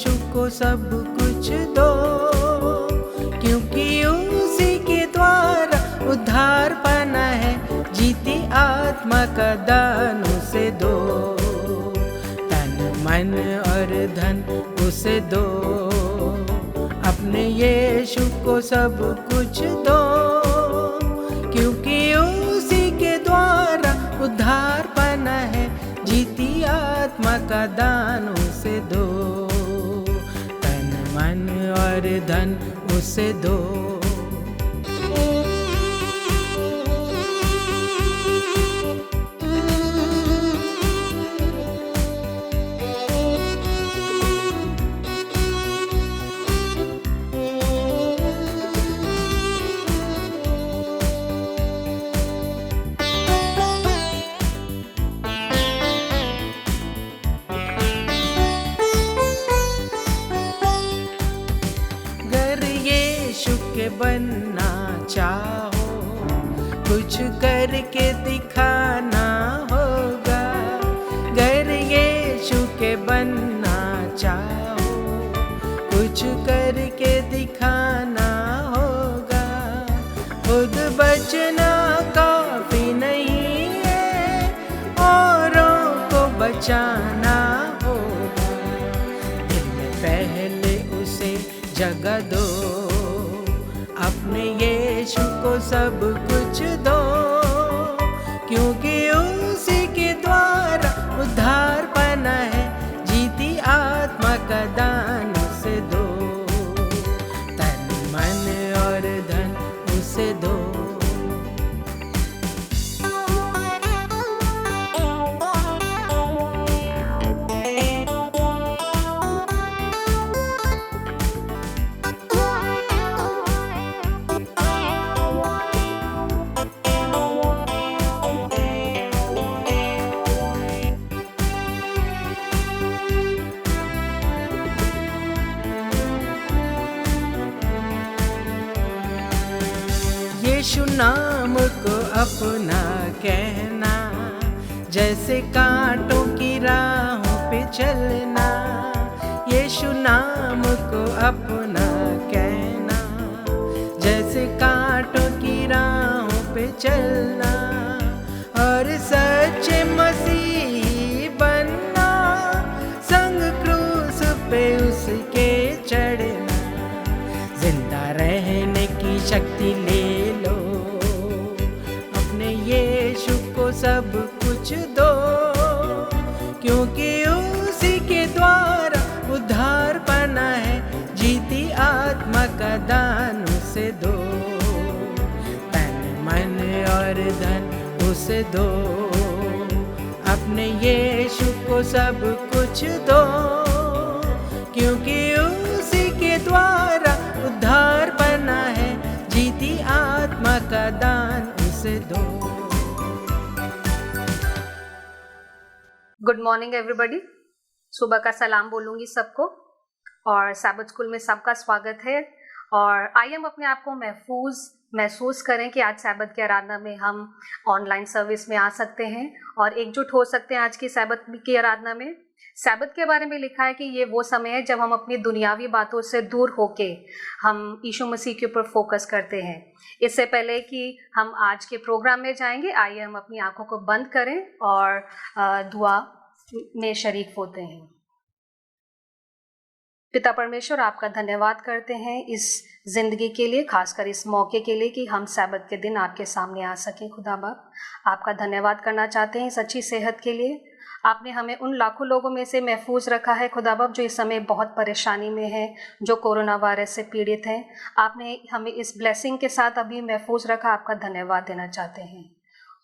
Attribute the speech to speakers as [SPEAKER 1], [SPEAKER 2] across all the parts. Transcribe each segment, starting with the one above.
[SPEAKER 1] यीशु को सब कुछ दो, क्योंकि उसी के द्वारा उद्धार पाना है, जीती आत्मा का दान उसे दो, तन मन और धन उसे दो, अपने यीशु को सब कुछ दो, क्योंकि उसी के द्वारा उद्धार पाना है, जीती आत्मा का दान उसे दो, तन मन और धन उसे दो। बनना चाहो, कुछ करके दिखाना होगा, गर यीशु के बनना चाहो, कुछ करके दिखाना होगा, खुद बचना काफी नहीं है, औरों को बचाना होगा, दिल में पहले उसे जगह दो, अपने यीशु को सब कुछ दो, क्योंकि उसी के द्वारा उद्धार पाना है, जीती आत्मा का दान उसे दो, तन मन और धन उसे दो। यीशु नाम को अपना कहना, जैसे कांटों की राहों पे चलना, यीशु नाम को अपना कहना, जैसे कांटों की राहों पे चलना, और सच्चे मसीही बनना, संग क्रूस पे उसके चढ़ना, जिंदा रहने की शक्ति ले लो, अपने यीशु को सब कुछ दो, क्योंकि उसी के द्वारा उद्धार पाना है, जीती आत्मा का दान उसे दो, तन मन और धन उसे दो, अपने यीशु को सब कुछ दो, क्योंकि उसी के द्वारा उद्धार पाना है, जीती आत्मा का दान उसे दो।
[SPEAKER 2] Good morning everybody. सुबह का सलाम बोलूँगी सबको, और सैबत स्कूल में सबका स्वागत है। और आइए हम अपने आप को महसूस करें कि आज सैबत की आराधना में हम ऑनलाइन सर्विस में आ सकते हैं और एकजुट हो सकते हैं। आज की सैबत की आराधना में सैबत के बारे में लिखा है कि ये वो समय है जब हम अपनी दुनियावी बातों से दूर होके हम यीशु मसीह के ऊपर फोकस करते हैं। इससे पहले कि हम आज के प्रोग्राम में जाएंगे, आइए हम अपनी आंखों को बंद करें और दुआ में शरीक होते हैं। पिता परमेश्वर, आपका धन्यवाद करते हैं इस ज़िंदगी के लिए, खासकर इस मौके के लिए कि हम सैबत के दिन आपके सामने आ सकें। खुदा बाप, आपका धन्यवाद करना चाहते हैं इस अच्छी सेहत के लिए। आपने हमें उन लाखों लोगों में से महफूज रखा है खुदा बाप, जो इस समय बहुत परेशानी में है, जो कोरोना वायरस से पीड़ित हैं। आपने हमें इस ब्लेसिंग के साथ अभी महफूज रखा, आपका धन्यवाद देना चाहते हैं।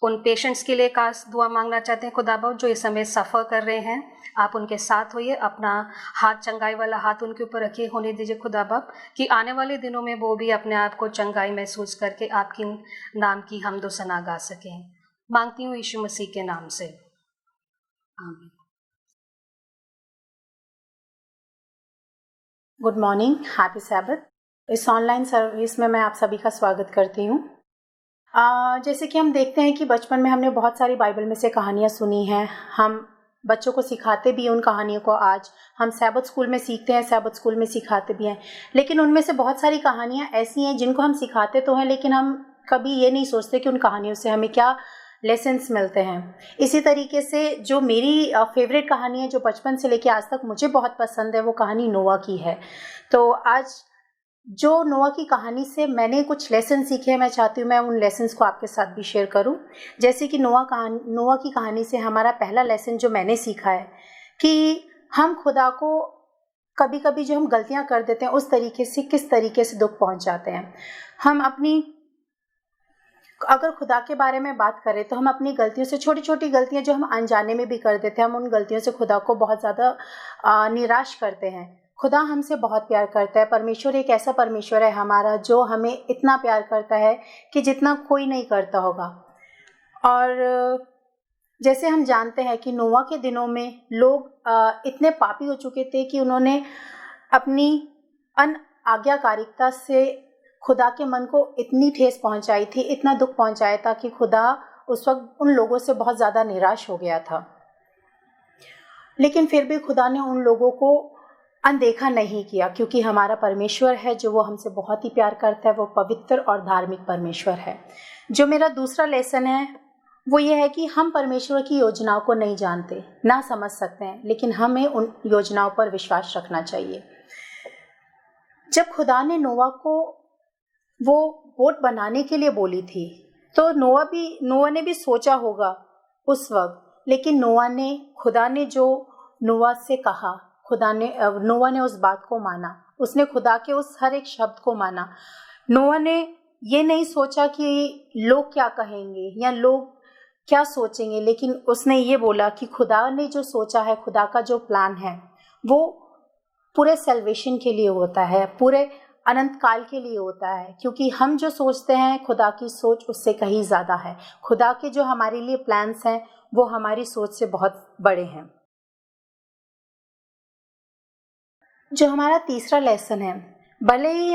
[SPEAKER 2] उन पेशेंट्स के लिए खास दुआ मांगना चाहते हैं खुदा बाप, जो इस समय सफ़र कर रहे हैं। आप उनके साथ होइए, अपना हाथ, चंगाई वाला हाथ उनके ऊपर रखिए, होने दीजिए खुदा बाप, कि आने वाले दिनों में वो भी अपने आप को चंगाई महसूस करके आपकी नाम की हमदो सना गा सकें। मांगती हूँ यीशु मसीह के नाम से, आमीन।
[SPEAKER 3] Good morning, happy sabbath. इस ऑनलाइन सर्विस में मैं आप सभी का स्वागत करती हूँ। जैसे कि हम देखते हैं कि बचपन में हमने बहुत सारी बाइबल में से कहानियाँ सुनी हैं। हम बच्चों को सिखाते भी हैं उन कहानियों को। आज हम सैबत स्कूल में सीखते हैं, सैबत स्कूल में सिखाते भी हैं, लेकिन उनमें से बहुत सारी कहानियाँ ऐसी हैं जिनको हम सिखाते तो हैं, लेकिन हम कभी ये नहीं सोचते कि उन कहानियों से हमें क्या लेसन्स मिलते हैं। इसी तरीके से जो मेरी फेवरेट कहानी है, जो बचपन से लेके आज तक मुझे बहुत पसंद है, वो कहानी नोआ की है। तो आज जो नोआ की कहानी से मैंने कुछ लेसन सीखे हैं, मैं चाहती हूँ मैं उन लेसन्स को आपके साथ भी शेयर करूँ। जैसे कि नोआ की कहानी से हमारा पहला लेसन जो मैंने सीखा है कि हम खुदा को कभी कभी जो हम गलतियाँ कर देते हैं उस तरीके से किस तरीके से दुख पहुँचाते हैं। हम अपनी, अगर खुदा के बारे में बात करें तो हम अपनी गलतियों से, छोटी छोटी गलतियां जो हम अनजाने में भी कर देते हैं, हम उन गलतियों से खुदा को बहुत ज़्यादा निराश करते हैं। खुदा हमसे बहुत प्यार करता है। परमेश्वर एक ऐसा परमेश्वर है हमारा जो हमें इतना प्यार करता है कि जितना कोई नहीं करता होगा। और जैसे हम जानते हैं कि नोआ के दिनों में लोग इतने पापी हो चुके थे कि उन्होंने अपनी अनाज्ञाकारिता से खुदा के मन को इतनी ठेस पहुंचाई थी, इतना दुख पहुंचाया था कि खुदा उस वक्त उन लोगों से बहुत ज़्यादा निराश हो गया था। लेकिन फिर भी खुदा ने उन लोगों को अनदेखा नहीं किया, क्योंकि हमारा परमेश्वर है जो वो हमसे बहुत ही प्यार करता है, वो पवित्र और धार्मिक परमेश्वर है। जो मेरा दूसरा लेसन है वो ये है कि हम परमेश्वर की योजनाओं को नहीं जानते, ना समझ सकते हैं, लेकिन हमें उन योजनाओं पर विश्वास रखना चाहिए। जब खुदा ने नोआ को वो बोट बनाने के लिए बोली थी तो नोआ ने भी सोचा होगा उस वक्त, लेकिन खुदा ने जो नोआ से कहा, नोआ ने उस बात को माना, उसने खुदा के उस हर एक शब्द को माना। नोआ ने ये नहीं सोचा कि लोग क्या कहेंगे या लोग क्या सोचेंगे, लेकिन उसने ये बोला कि खुदा ने जो सोचा है, खुदा का जो प्लान है वो पूरे सैल्वेशन के लिए होता है, पूरे अनंत काल के लिए होता है। क्योंकि हम जो सोचते हैं खुदा की सोच उससे कहीं ज़्यादा है। खुदा के जो हमारे लिए प्लान्स हैं वो हमारी सोच से बहुत बड़े हैं। जो हमारा तीसरा लेसन है, भले ही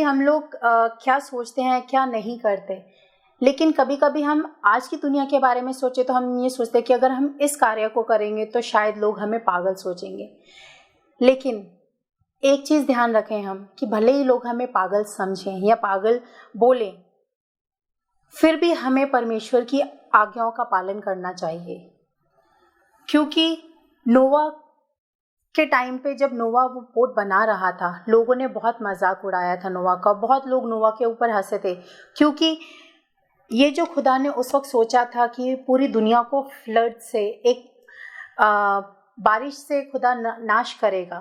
[SPEAKER 3] हम लोग क्या सोचते हैं क्या नहीं करते, लेकिन कभी कभी हम आज की दुनिया के बारे में सोचे तो हम ये सोचते हैं कि अगर हम इस कार्य को करेंगे तो शायद लोग हमें पागल सोचेंगे। लेकिन एक चीज़ ध्यान रखें हम कि भले ही लोग हमें पागल समझें या पागल बोलें, फिर भी हमें परमेश्वर की आज्ञाओं का पालन करना चाहिए। क्योंकि नोआ के टाइम पे जब नोआ वो बोट बना रहा था, लोगों ने बहुत मजाक उड़ाया था नोआ का, बहुत लोग नोआ के ऊपर हंसे थे, क्योंकि ये जो खुदा ने उस वक्त सोचा था कि पूरी दुनिया को फ्लड से, एक बारिश से खुदा नाश करेगा,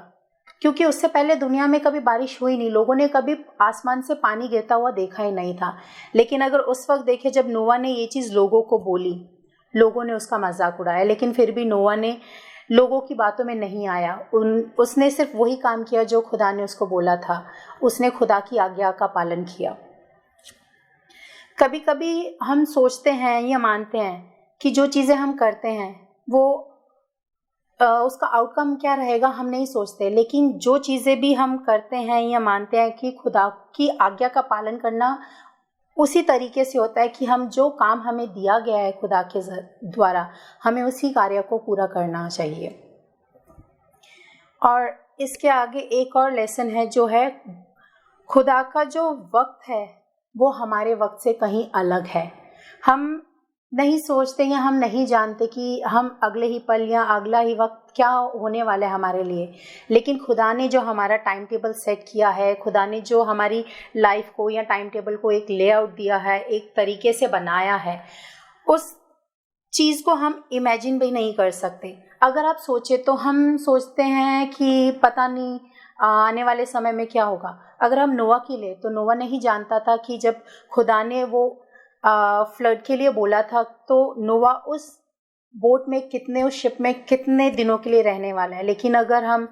[SPEAKER 3] क्योंकि उससे पहले दुनिया में कभी बारिश हुई नहीं, लोगों ने कभी आसमान से पानी गिरता हुआ देखा ही नहीं था। लेकिन अगर उस वक्त देखे जब नोआ ने ये चीज़ लोगों को बोली, लोगों ने उसका मजाक उड़ाया, लेकिन फिर भी नोआ ने लोगों की बातों में नहीं आया। उसने सिर्फ वही काम किया जो खुदा ने उसको बोला था, उसने खुदा की आज्ञा का पालन किया। कभी कभी हम सोचते हैं या मानते हैं कि जो चीज़ें हम करते हैं वो उसका आउटकम क्या रहेगा हम नहीं सोचते, लेकिन जो चीज़ें भी हम करते हैं या मानते हैं कि खुदा की आज्ञा का पालन करना उसी तरीके से होता है कि हम जो काम हमें दिया गया है खुदा के द्वारा, हमें उसी कार्य को पूरा करना चाहिए। और इसके आगे एक और लेसन है जो है, खुदा का जो वक्त है वो हमारे वक्त से कहीं अलग है। हम नहीं सोचते या हम नहीं जानते कि हम अगले ही पल या अगला ही वक्त क्या होने वाला है हमारे लिए, लेकिन खुदा ने जो हमारा टाइम टेबल सेट किया है, खुदा ने जो हमारी लाइफ को या टाइम टेबल को एक लेआउट दिया है, एक तरीके से बनाया है, उस चीज़ को हम इमेजिन भी नहीं कर सकते। अगर आप सोचे तो हम सोचते हैं कि पता नहीं आने वाले समय में क्या होगा। अगर हम नोआ की ले तो नोआ नहीं जानता था कि जब खुदा ने वो फ्लड के लिए बोला था तो नोआ उस बोट में कितने, उस शिप में कितने दिनों के लिए रहने वाला है। लेकिन अगर हम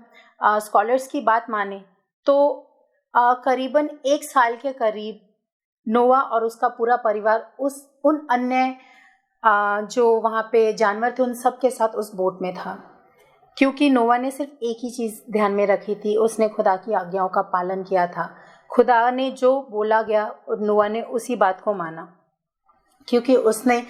[SPEAKER 3] स्कॉलर्स की बात माने तो करीबन 1 साल के करीब नोआ और उसका पूरा परिवार उन अन्य जो वहाँ पे जानवर थे उन सब के साथ उस बोट में था, क्योंकि नोआ ने सिर्फ एक ही चीज़ ध्यान में रखी थी, उसने खुदा की आज्ञाओं का पालन किया था। खुदा ने जो बोला गया नोआ ने उसी बात को माना, क्योंकि उसने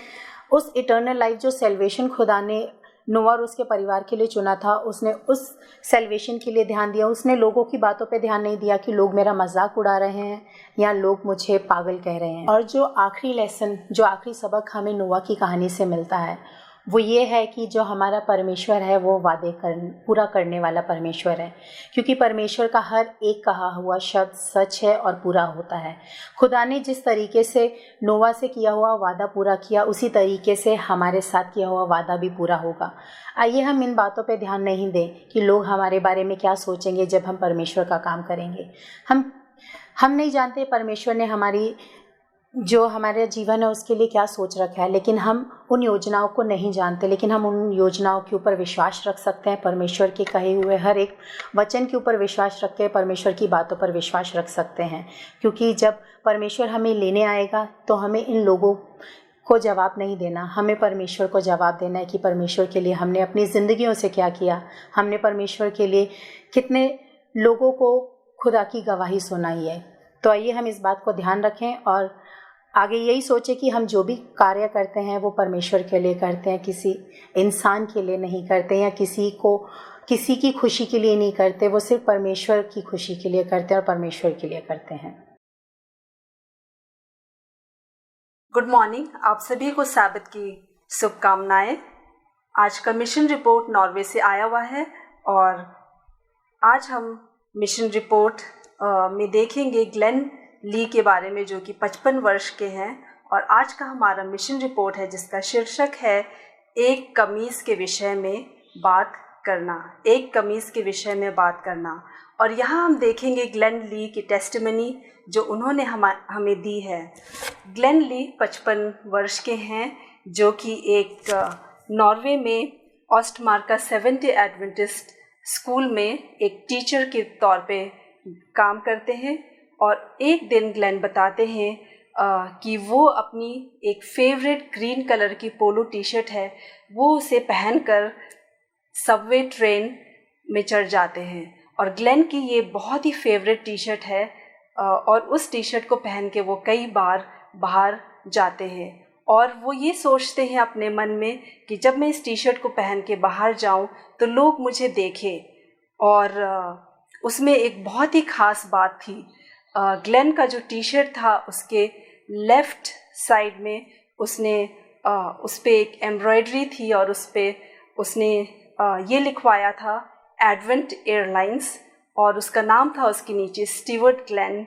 [SPEAKER 3] उस इटर्नल लाइफ जो सेल्वेशन खुदा ने नोआ और उसके परिवार के लिए चुना था, उसने उस सेल्वेशन के लिए ध्यान दिया। उसने लोगों की बातों पे ध्यान नहीं दिया कि लोग मेरा मजाक उड़ा रहे हैं या लोग मुझे पागल कह रहे हैं। और जो आखिरी लेसन, जो आखिरी सबक हमें नोआ की कहानी से मिलता है वो ये है कि जो हमारा परमेश्वर है वो पूरा करने वाला परमेश्वर है, क्योंकि परमेश्वर का हर एक कहा हुआ शब्द सच है और पूरा होता है। खुदा ने जिस तरीके से नोआ से किया हुआ वादा पूरा किया, उसी तरीके से हमारे साथ किया हुआ वादा भी पूरा होगा। आइए हम इन बातों पे ध्यान नहीं दें कि लोग हमारे बारे में क्या सोचेंगे जब हम परमेश्वर का काम करेंगे। हम नहीं जानते परमेश्वर ने जो हमारे जीवन है उसके लिए क्या सोच रखा है, लेकिन हम उन योजनाओं को नहीं जानते, लेकिन हम उन योजनाओं के ऊपर विश्वास रख सकते हैं। परमेश्वर के कहे हुए हर एक वचन के ऊपर विश्वास रख के परमेश्वर की बातों पर विश्वास रख सकते हैं, क्योंकि जब परमेश्वर हमें लेने आएगा तो हमें इन लोगों को जवाब नहीं देना, हमें परमेश्वर को जवाब देना है कि परमेश्वर के लिए हमने अपनी ज़िंदगियों से क्या किया, हमने परमेश्वर के लिए कितने लोगों को खुदा की गवाही सुनाई है। तो आइए हम इस बात को ध्यान रखें और आगे यही सोचें कि हम जो भी कार्य करते हैं वो परमेश्वर के लिए करते हैं, किसी इंसान के लिए नहीं करते या किसी की खुशी के लिए नहीं करते, वो सिर्फ परमेश्वर की खुशी के लिए करते हैं और परमेश्वर के लिए करते हैं।
[SPEAKER 4] गुड मॉर्निंग, आप सभी को सैबत की शुभकामनाएं। आज का मिशन रिपोर्ट नॉर्वे से आया हुआ है और आज हम मिशन रिपोर्ट में देखेंगे ग्लेन ली के बारे में, जो कि 55 वर्ष के हैं। और आज का हमारा मिशन रिपोर्ट है जिसका शीर्षक है एक कमीज़ के विषय में बात करना, एक कमीज़ के विषय में बात करना। और यहाँ हम देखेंगे ग्लेन ली की टेस्टिमनी जो उन्होंने हमें दी है। ग्लेन ली 55 वर्ष के हैं, जो कि एक नॉर्वे में ऑस्टमार्का सेवेंथ डे एडवेंटिस्ट स्कूल में एक टीचर के तौर पे काम करते हैं। और एक दिन ग्लेन बताते हैं कि वो अपनी एक फेवरेट ग्रीन कलर की पोलो टी शर्ट है, वो उसे पहनकर सबवे ट्रेन में चढ़ जाते हैं। और ग्लेन की ये बहुत ही फेवरेट टी शर्ट है और उस टी शर्ट को पहन के वो कई बार बाहर जाते हैं और वो ये सोचते हैं अपने मन में कि जब मैं इस टी शर्ट को पहन के बाहर जाऊं तो लोग मुझे देखें। और उसमें एक बहुत ही ख़ास बात थी। ग्लेन का जो टी शर्ट था उसके लेफ़्ट साइड में उस पे एक एम्ब्रॉयडरी थी और उसने ये लिखवाया था एडवेंट एयरलाइंस और उसका नाम था उसके नीचे स्टीवर्ट ग्लेन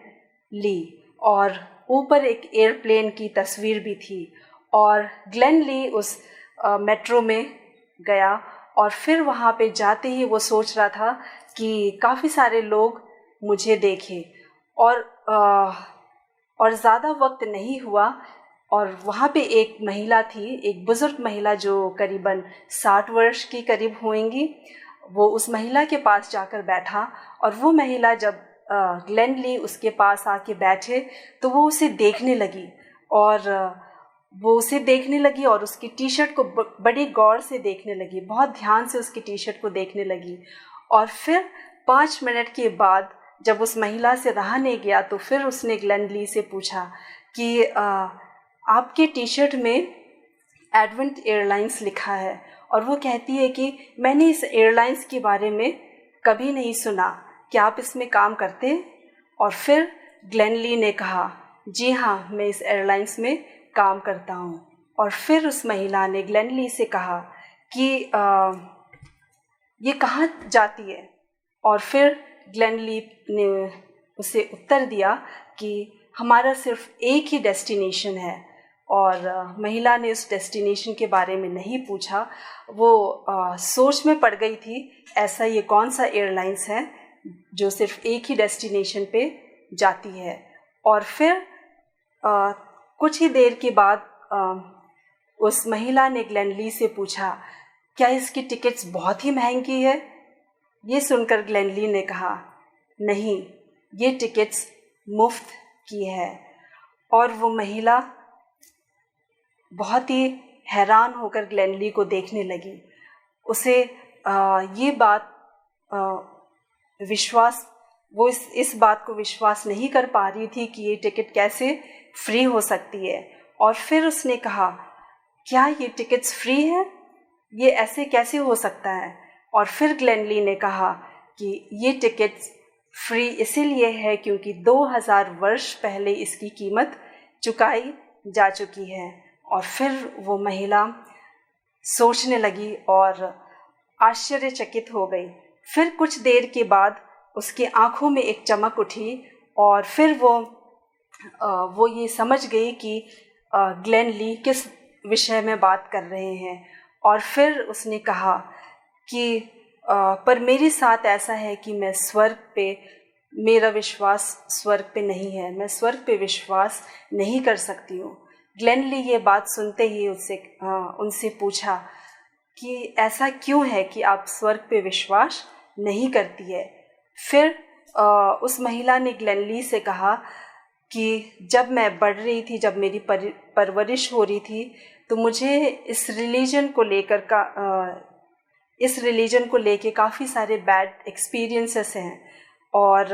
[SPEAKER 4] ली और ऊपर एक एयरप्लेन की तस्वीर भी थी। और ग्लेन ली उस मेट्रो में गया और फिर वहाँ पे जाते ही वो सोच रहा था कि काफ़ी सारे लोग मुझे देखें। और ज़्यादा वक्त नहीं हुआ और वहाँ पे एक महिला थी, एक बुज़ुर्ग महिला जो करीबन 60 वर्ष की करीब होंगी। वो उस महिला के पास जाकर बैठा और वो महिला जब ग्लेन ली उसके पास आके बैठे तो वो उसे देखने लगी और उसकी टी शर्ट को बड़ी गौर से देखने लगी, बहुत ध्यान से उसकी टी शर्ट को देखने लगी। और फिर 5 मिनट के बाद जब उस महिला से रहा नहीं गया तो फिर उसने ग्लेन ली से पूछा कि आपके टी शर्ट में एडवेंट एयरलाइंस लिखा है। और वो कहती है कि मैंने इस एयरलाइंस के बारे में कभी नहीं सुना, क्या आप इसमें काम करते हैं? और फिर ग्लेन ली ने कहा जी हाँ, मैं इस एयरलाइंस में काम करता हूँ। और फिर उस महिला ने ग्लेन ली से कहा कि ये कहाँ जाती है? और फिर ग्लेन ली ने उसे उत्तर दिया कि हमारा सिर्फ एक ही डेस्टिनेशन है। और महिला ने उस डेस्टिनेशन के बारे में नहीं पूछा, वो सोच में पड़ गई थी ऐसा ये कौन सा एयरलाइंस है जो सिर्फ एक ही डेस्टिनेशन पे जाती है। और फिर कुछ ही देर के बाद उस महिला ने ग्लेन ली से पूछा क्या इसकी टिकट्स बहुत ही महंगी है? ये सुनकर ग्लेन ली ने कहा नहीं, ये टिकट्स मुफ्त की है। और वो महिला बहुत ही हैरान होकर ग्लेन ली को देखने लगी। उसे ये बात वो इस बात को विश्वास नहीं कर पा रही थी कि ये टिकट कैसे फ्री हो सकती है। और फिर उसने कहा क्या ये टिकट्स फ्री है? ये ऐसे कैसे हो सकता है? और फिर ग्लेनली ने कहा कि ये टिकट्स फ्री इसीलिए है क्योंकि 2000 वर्ष पहले इसकी कीमत चुकाई जा चुकी है। और फिर वो महिला सोचने लगी और आश्चर्यचकित हो गई। फिर कुछ देर के बाद उसकी आंखों में एक चमक उठी और फिर वो ये समझ गई कि ग्लेनली किस विषय में बात कर रहे हैं। और फिर उसने कहा कि पर मेरे साथ ऐसा है कि मैं स्वर्ग पे, मेरा विश्वास स्वर्ग पे नहीं है, मैं स्वर्ग पे विश्वास नहीं कर सकती हूँ। ग्लेनली ये बात सुनते ही उनसे पूछा कि ऐसा क्यों है कि आप स्वर्ग पे विश्वास नहीं करती है। फिर उस महिला ने ग्लेनली से कहा कि जब मैं बढ़ रही थी, जब मेरी परवरिश हो रही थी, तो मुझे इस रिलीजन को लेके काफ़ी सारे बैड एक्सपीरियंसेस हैं और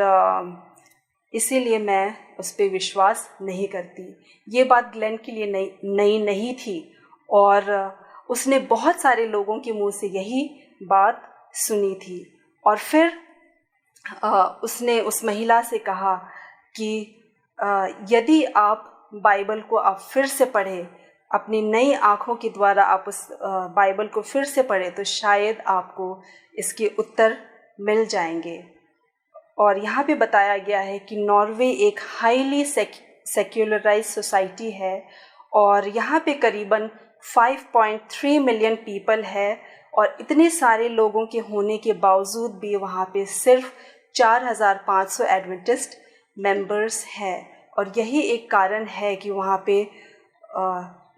[SPEAKER 4] इसीलिए मैं उस पर विश्वास नहीं करती। ये बात ग्लेन के लिए नई नहीं थी और उसने बहुत सारे लोगों के मुंह से यही बात सुनी थी। और फिर उसने उस महिला से कहा कि यदि आप बाइबल को आप फिर से पढ़ें, अपनी नई आँखों के द्वारा आप उस बाइबल को फिर से पढ़ें, तो शायद आपको इसके उत्तर मिल जाएंगे। और यहाँ पे बताया गया है कि नॉर्वे एक हाईली सेक्युलराइज सोसाइटी है और यहाँ पे करीबन 5.3 मिलियन पीपल है और इतने सारे लोगों के होने के बावजूद भी वहाँ पे सिर्फ 4500 एडवेंटिस्ट मेंबर्स हैं। और यही एक कारण है कि वहाँ पे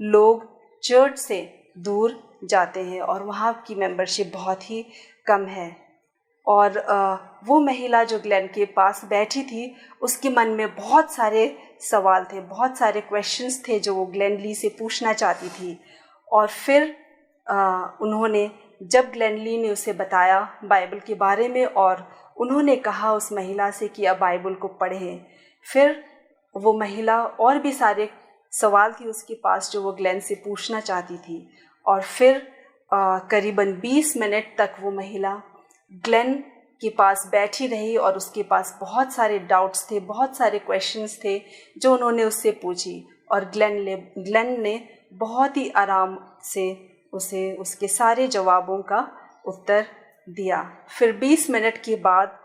[SPEAKER 4] लोग चर्च से दूर जाते हैं और वहाँ की मेंबरशिप बहुत ही कम है। और वो महिला जो ग्लेन के पास बैठी थी, उसके मन में बहुत सारे सवाल थे, बहुत सारे क्वेश्चंस थे जो वो ग्लेनली से पूछना चाहती थी। और फिर जब ग्लेनली ने उसे बताया बाइबल के बारे में और उन्होंने कहा उस महिला से कि अब बाइबल को पढ़ें, फिर वो महिला और भी सारे सवाल थी उसके पास जो वो ग्लेन से पूछना चाहती थी। और फिर करीबन 20 मिनट तक वो महिला ग्लेन के पास बैठी रही और उसके पास बहुत सारे डाउट्स थे, बहुत सारे क्वेश्चंस थे जो उन्होंने उससे पूछी। और ग्लेन ने बहुत ही आराम से उसे उसके सारे जवाबों का उत्तर दिया। फिर 20 मिनट के बाद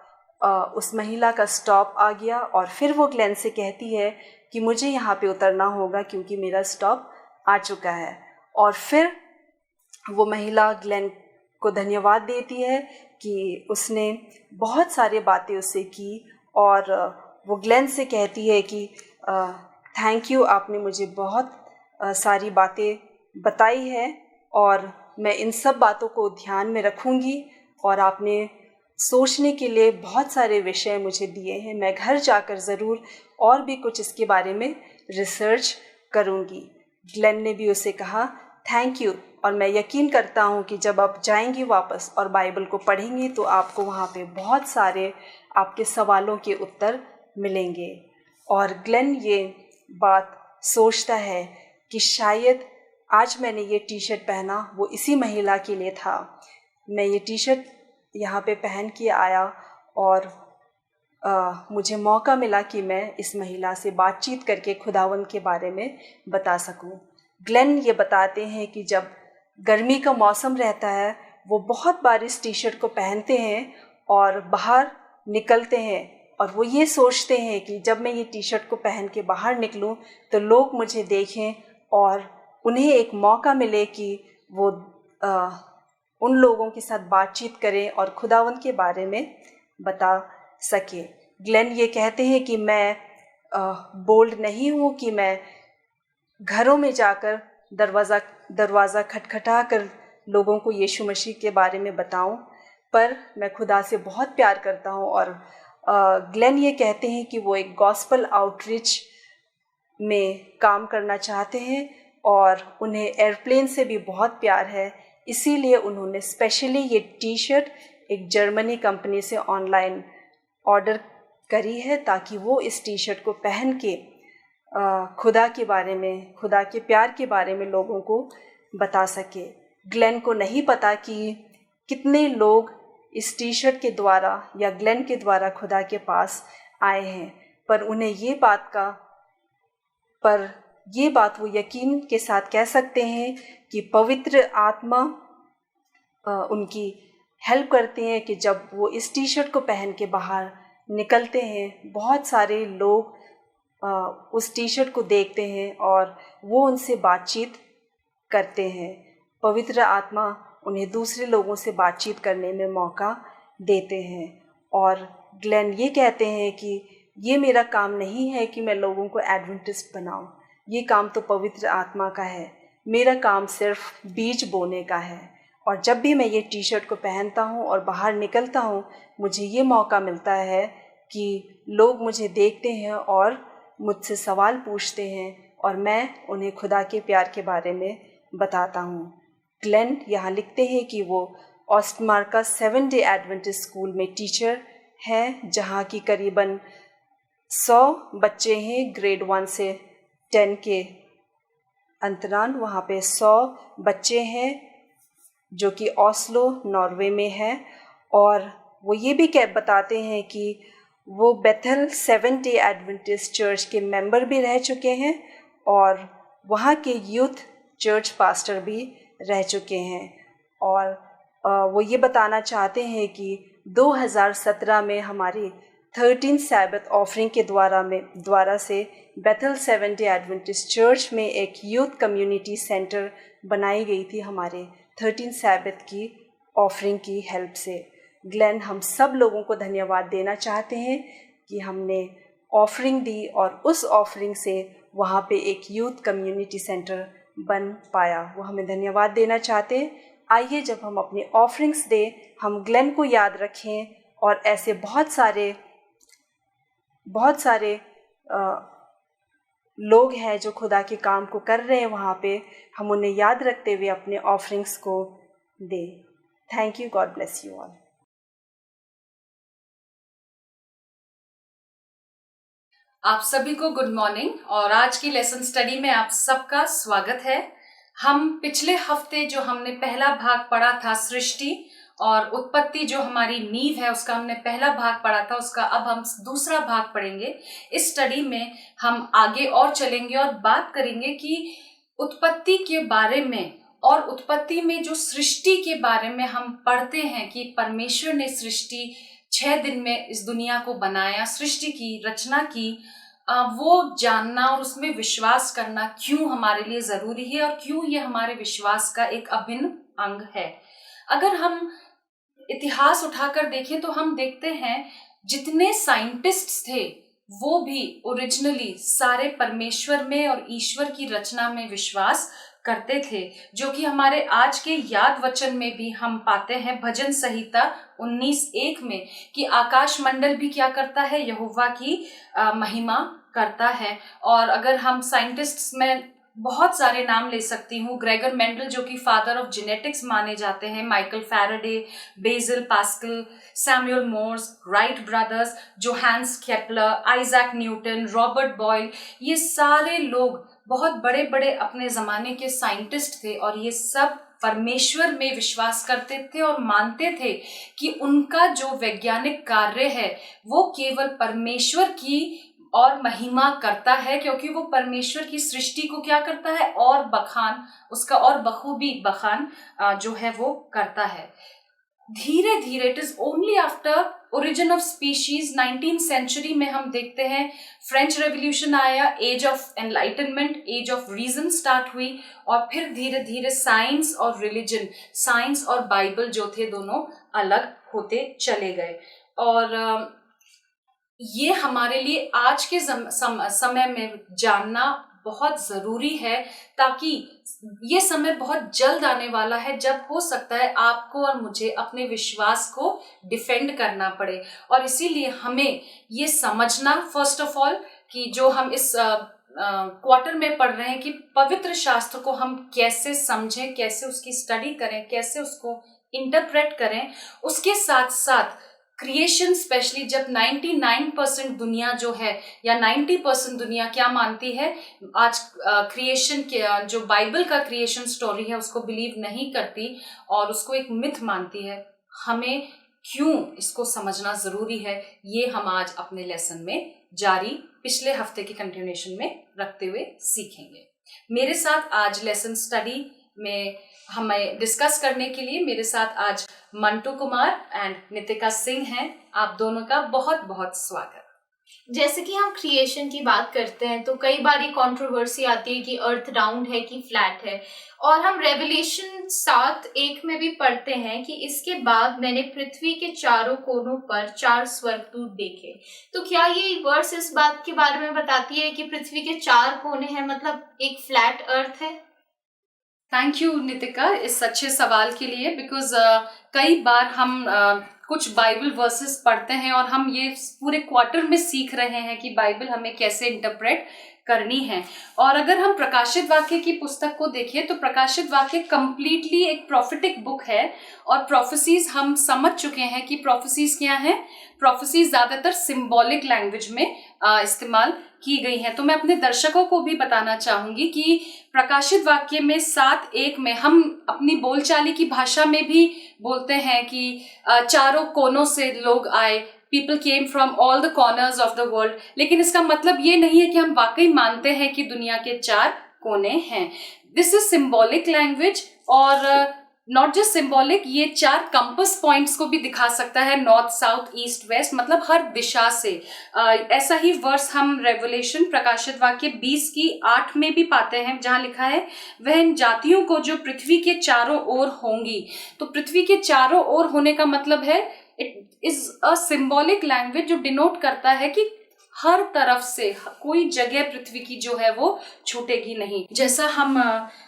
[SPEAKER 4] उस महिला का स्टॉप आ गया और फिर वो ग्लेन से कहती है कि मुझे यहाँ पे उतरना होगा क्योंकि मेरा स्टॉप आ चुका है। और फिर वो महिला ग्लेन को धन्यवाद देती है कि उसने बहुत सारी बातें उससे की और वो ग्लेन से कहती है कि थैंक यू, आपने मुझे बहुत सारी बातें बताई है और मैं इन सब बातों को ध्यान में रखूँगी और आपने सोचने के लिए बहुत सारे विषय मुझे दिए हैं। मैं घर जाकर ज़रूर और भी कुछ इसके बारे में रिसर्च करूँगी। ग्लेन ने भी उसे कहा थैंक यू, और मैं यकीन करता हूँ कि जब आप जाएंगी वापस और बाइबल को पढ़ेंगी तो आपको वहाँ पे बहुत सारे आपके सवालों के उत्तर मिलेंगे। और ग्लेन ये बात सोचता है कि शायद आज मैंने ये टी शर्ट पहना वो इसी महिला के लिए था। मैं ये टी शर्ट यहाँ पे पहन के आया और मुझे मौका मिला कि मैं इस महिला से बातचीत करके खुदावंद के बारे में बता सकूं। ग्लेन ये बताते हैं कि जब गर्मी का मौसम रहता है वो बहुत बार इस टी शर्ट को पहनते हैं और बाहर निकलते हैं और वो ये सोचते हैं कि जब मैं ये टी शर्ट को पहन के बाहर निकलूं तो लोग मुझे देखें और उन्हें एक मौका मिले कि वो उन लोगों के साथ बातचीत करें और खुदावंद के बारे में बता सके। ग्लेन ये कहते हैं कि मैं बोल्ड नहीं हूँ कि मैं घरों में जाकर दरवाज़ा खटखटा कर लोगों को यीशु मसीह के बारे में बताऊं, पर मैं खुदा से बहुत प्यार करता हूं। और ग्लेन ये कहते हैं कि वो एक गॉस्पल आउटरीच में काम करना चाहते हैं और उन्हें एयरप्लेन से भी बहुत प्यार है, इसीलिए उन्होंने स्पेशली ये टी शर्ट एक जर्मनी कंपनी से ऑनलाइन ऑर्डर करी है ताकि वो इस टी शर्ट को पहन के खुदा के बारे में, खुदा के प्यार के बारे में लोगों को बता सके। ग्लेन को नहीं पता कि कितने लोग इस टी शर्ट के द्वारा या ग्लेन के द्वारा खुदा के पास आए हैं, पर उन्हें ये बात वो यकीन के साथ कह सकते हैं कि पवित्र आत्मा उनकी हेल्प करते हैं कि जब वो इस टी शर्ट को पहन के बाहर निकलते हैं, बहुत सारे लोग उस टी शर्ट को देखते हैं और वो उनसे बातचीत करते हैं। पवित्र आत्मा उन्हें दूसरे लोगों से बातचीत करने में मौका देते हैं। और ग्लेन ये कहते हैं कि ये मेरा काम नहीं है कि मैं लोगों को एडवेंटिस्ट बनाऊं, ये काम तो पवित्र आत्मा का है, मेरा काम सिर्फ बीज बोने का है। और जब भी मैं ये टी शर्ट को पहनता हूँ और बाहर निकलता हूँ, मुझे ये मौका मिलता है कि लोग मुझे देखते हैं और मुझसे सवाल पूछते हैं और मैं उन्हें खुदा के प्यार के बारे में बताता हूँ। ग्लेन यहाँ लिखते हैं कि वो ऑस्टमार्का 7 डे एडवेंटिस्ट स्कूल में टीचर हैं, जहाँ की करीबन 100 बच्चे हैं ग्रेड 1 से 10 के अंतराल। वहाँ पे 100 बच्चे हैं जो कि ओस्लो नॉर्वे में है। और वो ये भी बताते हैं कि वो बेथल 7 डे एडवेंटिस्ट चर्च के मेंबर भी रह चुके हैं और वहाँ के यूथ चर्च पास्टर भी रह चुके हैं। और वो ये बताना चाहते हैं कि 2017 में हमारी 13 सैबत ऑफरिंग के द्वारा से बेथल 7 डे एडवेंटिस्ट चर्च में एक यूथ कम्युनिटी सेंटर बनाई गई थी हमारे 13 सैबत की ऑफरिंग की हेल्प से। ग्लेन हम सब लोगों को धन्यवाद देना चाहते हैं कि हमने ऑफरिंग दी और उस ऑफरिंग से वहाँ पे एक यूथ कम्युनिटी सेंटर बन पाया। वो हमें धन्यवाद देना चाहते हैं। आइए जब हम अपनी ऑफरिंग्स दें, हम ग्लेन को याद रखें और ऐसे बहुत सारे लोग हैं जो खुदा के काम को कर रहे हैं वहाँ पे, हम उन्हें याद रखते हुए अपने ऑफरिंग्स को दें। Thank you. God bless you all.
[SPEAKER 5] आप सभी को गुड मॉर्निंग और आज की लेसन स्टडी में आप सबका स्वागत है। हम पिछले हफ्ते जो हमने पहला भाग पढ़ा था सृष्टि और उत्पत्ति, जो हमारी नींव है, उसका हमने पहला भाग पढ़ा था, उसका अब हम दूसरा भाग पढ़ेंगे। इस स्टडी में हम आगे और चलेंगे और बात करेंगे कि उत्पत्ति के बारे में और उत्पत्ति में जो सृष्टि के बारे में हम पढ़ते हैं कि परमेश्वर ने सृष्टि 6 दिन में इस दुनिया को बनाया, सृष्टि की रचना की, वो जानना और उसमें विश्वास करना क्यों हमारे लिए जरूरी है और क्यों ये हमारे विश्वास का एक अभिन्न अंग है। अगर हम इतिहास उठाकर देखें तो हम देखते हैं जितने साइंटिस्ट्स थे वो भी ओरिजिनली सारे परमेश्वर में और ईश्वर की रचना में विश्वास करते थे, जो कि हमारे आज के याद वचन में भी हम पाते हैं भजन संहिता 19:1 में कि आकाश मंडल भी क्या करता है, यहोवा की महिमा करता है। और अगर हम साइंटिस्ट्स में बहुत सारे नाम ले सकती हूँ, ग्रेगर मेंडल जो कि फादर ऑफ जेनेटिक्स माने जाते हैं, माइकल फैराडे, बेसिल Pascal, Samuel Morse, Wright brothers, Johannes Kepler, Isaac Newton, Robert Boyle, ये सारे लोग बहुत बड़े बड़े अपने ज़माने के साइंटिस्ट थे और ये सब परमेश्वर में विश्वास करते थे और मानते थे कि उनका जो वैज्ञानिक कार्य है वो केवल परमेश्वर की और महिमा करता है, क्योंकि वो परमेश्वर की सृष्टि को क्या करता है और बखान, उसका और बखूबी बखान जो है वो करता है। धीरे धीरे it is only after origin of species 19th century में हम देखते हैं फ्रेंच रेवोल्यूशन आया, age of enlightenment, age of reason start हुई और फिर धीरे धीरे साइंस और रिलीजन, साइंस और बाइबल जो थे दोनों अलग होते चले गए। और ये हमारे लिए आज के समय में जानना बहुत जरूरी है, ताकि ये समय बहुत जल्द आने वाला है जब हो सकता है आपको और मुझे अपने विश्वास को डिफेंड करना पड़े। और इसीलिए हमें ये समझना फर्स्ट ऑफ ऑल कि जो हम इस क्वार्टर में पढ़ रहे हैं कि पवित्र शास्त्र को हम कैसे समझें, कैसे उसकी स्टडी करें, कैसे उसको इंटरप्रेट करें, उसके साथ साथ क्रिएशन स्पेशली जब 99% दुनिया जो है या 90% दुनिया क्या मानती है, आज क्रिएशन के जो बाइबल का क्रिएशन स्टोरी है उसको बिलीव नहीं करती और उसको एक मिथ मानती है। हमें क्यों इसको समझना जरूरी है, ये हम आज अपने लेसन में जारी पिछले हफ्ते की कंटिन्यूएशन में रखते हुए सीखेंगे। मेरे साथ आज लेसन स्टडी में हमें डिस्कस करने के लिए मेरे साथ आज मंटू कुमार एंड नितिका सिंह हैं। आप दोनों का बहुत बहुत स्वागत।
[SPEAKER 6] जैसे कि हम क्रिएशन की बात करते हैं तो कई बार ये कंट्रोवर्सी आती है कि अर्थ राउंड है कि फ्लैट है, और हम रेवलेशन 7:1 में भी पढ़ते हैं कि इसके बाद मैंने पृथ्वी के चारों कोनों पर 4 स्वर्गदूत देखे। तो क्या ये वर्स इस बात के बारे में बताती है कि पृथ्वी के 4 कोने हैं, मतलब एक फ्लैट अर्थ है?
[SPEAKER 5] थैंक यू नितिका इस अच्छे सवाल के लिए, बिकॉज कई बार हम कुछ बाइबल वर्सेस पढ़ते हैं और हम ये पूरे क्वार्टर में सीख रहे हैं कि बाइबल हमें कैसे इंटरप्रेट करनी है। और अगर हम प्रकाशित वाक्य की पुस्तक को देखें तो प्रकाशित वाक्य कंप्लीटली एक प्रोफेटिक बुक है और प्रोफेसीज हम समझ चुके हैं कि प्रोफेसीज क्या है। प्रोफेसीज ज्यादातर सिंबॉलिक लैंग्वेज में इस्तेमाल की गई हैं। तो मैं अपने दर्शकों को भी बताना चाहूंगी कि प्रकाशित वाक्य में 7:1 में हम अपनी बोलचाली की भाषा में भी बोलते हैं कि चारों कोनों से लोग आए, people came from all the corners of the world. लेकिन इसका मतलब ये नहीं है कि हम वाकई मानते हैं कि दुनिया के 4 कोने हैं। दिस इज सिंबॉलिक लैंग्वेज, और नॉट जस्ट सिंबॉलिक, ये 4 कंपस पॉइंट्स को भी दिखा सकता है, नॉर्थ साउथ ईस्ट वेस्ट, मतलब हर दिशा से। ऐसा ही वर्स हम रेवलेशन प्रकाशित वाक्य 20:8 में भी पाते हैं, जहां लिखा है वह इन जातियों को जो पृथ्वी के चारों ओर होंगी। तो पृथ्वी के चारों ओर होने का मतलब है it is a symbolic language जो डिनोट करता है कि हर तरफ से कोई जगह पृथ्वी की जो है वो छूटेगी नहीं। जैसा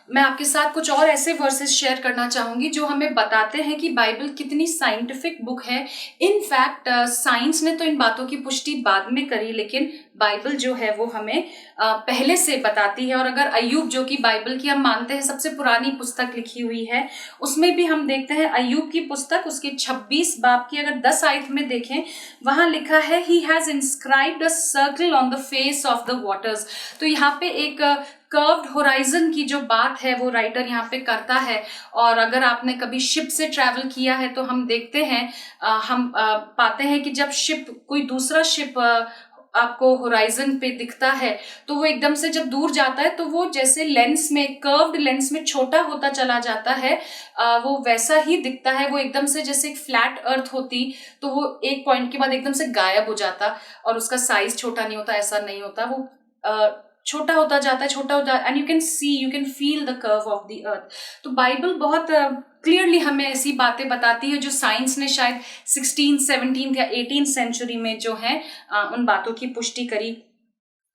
[SPEAKER 5] मैं आपके साथ कुछ और ऐसे वर्सेस शेयर करना चाहूंगी जो हमें बताते हैं कि बाइबल कितनी साइंटिफिक बुक है। इनफैक्ट साइंस ने तो इन बातों की पुष्टि बाद में करी, लेकिन बाइबल जो है वो हमें पहले से बताती है। और अगर अय्यूब, जो कि बाइबल की हम मानते हैं सबसे पुरानी पुस्तक लिखी हुई है, उसमें भी हम देखते हैं अय्यूब की पुस्तक उसके 26 बाब की अगर 10 आयत में देखें, वहां लिखा है he has inscribed a circle on the face of the waters. तो यहाँ पे एक कर्व्ड होराइजन की जो बात है वो राइटर यहाँ पे करता है। और अगर आपने कभी शिप से ट्रैवल किया है तो हम देखते हैं हम पाते हैं कि जब कोई दूसरा शिप आपको होराइजन पे दिखता है तो वो एकदम से जब दूर जाता है तो वो जैसे लेंस में, कर्व्ड लेंस में छोटा होता चला जाता है, वो वैसा ही दिखता है। वो एकदम से जैसे एक फ्लैट अर्थ होती तो वो एक पॉइंट के बाद एकदम से गायब हो जाता और उसका साइज छोटा नहीं होता, ऐसा नहीं होता, वो छोटा होता जाता है, and you can feel the curve of the earth. तो बाइबल बहुत क्लियरली हमें ऐसी बातें बताती है जो साइंस ने शायद 16th, 17th या 18th सेंचुरी में जो है उन बातों की पुष्टि करी।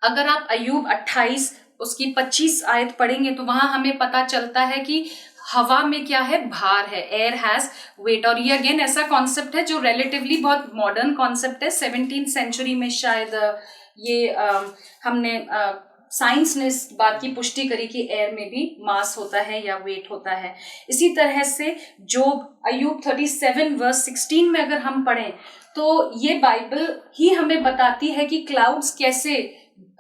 [SPEAKER 5] अगर आप अय्यूब 28 उसकी 25 आयत पढ़ेंगे तो वहां हमें पता चलता है कि हवा में क्या है, भार है, एयर हैज वेट। और ये अगेन ऐसा कॉन्सेप्ट है जो रिलेटिवली बहुत मॉडर्न कॉन्सेप्ट है। 17th सेंचुरी में शायद ये हमने साइंस ने इस बात की पुष्टि करी कि एयर में भी मास होता है या वेट होता है। इसी तरह से जोब अय्यूब 37 वर्स 16 में अगर हम पढ़ें तो ये बाइबल ही हमें बताती है कि क्लाउड्स कैसे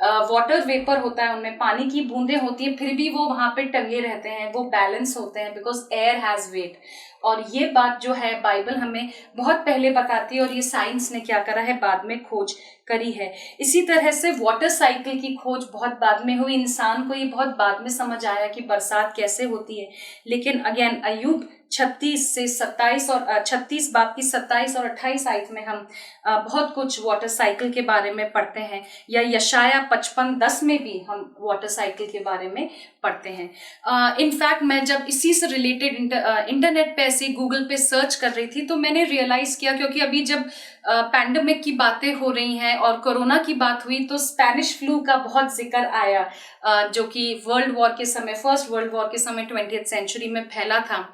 [SPEAKER 5] वाटर वेपर होता है, उनमें पानी की बूंदें होती हैं, फिर भी वो वहां पे टंगे रहते हैं, वो बैलेंस होते हैं बिकॉज एयर हैज वेट। और ये बात जो है बाइबल हमें बहुत पहले बताती है और ये साइंस ने क्या करा है, बाद में खोज करी है। इसी तरह से वाटर साइकिल की खोज बहुत बाद में हुई, इंसान को ये बहुत बाद में समझ आया कि बरसात कैसे होती है। लेकिन अगेन अय्यूब 36 से 27 और 36 बाब की 27 और 28 आयत में हम बहुत कुछ वाटर साइकिल के बारे में पढ़ते हैं, या यशाया 55:10 में भी हम वाटर साइकिल के बारे में पढ़ते हैं। इनफैक्ट मैं जब इसी से रिलेटेड इंटरनेट पे ऐसे गूगल पे सर्च कर रही थी तो मैंने रियलाइज किया, क्योंकि अभी जब पैंडेमिक की बातें हो रही हैं और कोरोना की बात हुई तो स्पेनिश फ्लू का बहुत जिक्र आया, जो कि वर्ल्ड वॉर के समय, फर्स्ट वर्ल्ड वॉर के समय 20th सेंचुरी में फैला था।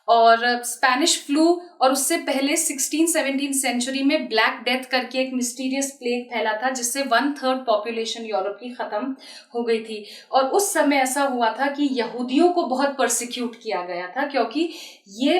[SPEAKER 5] और स्पेनिश फ्लू और उससे पहले 16th-17th सेंचुरी में ब्लैक डेथ करके एक मिस्टीरियस प्लेग फैला था जिससे 1/3 पॉपुलेशन यूरोप की खत्म हो गई थी। और उस समय ऐसा हुआ था कि यहूदियों को बहुत परसिक्यूट किया गया था, क्योंकि ये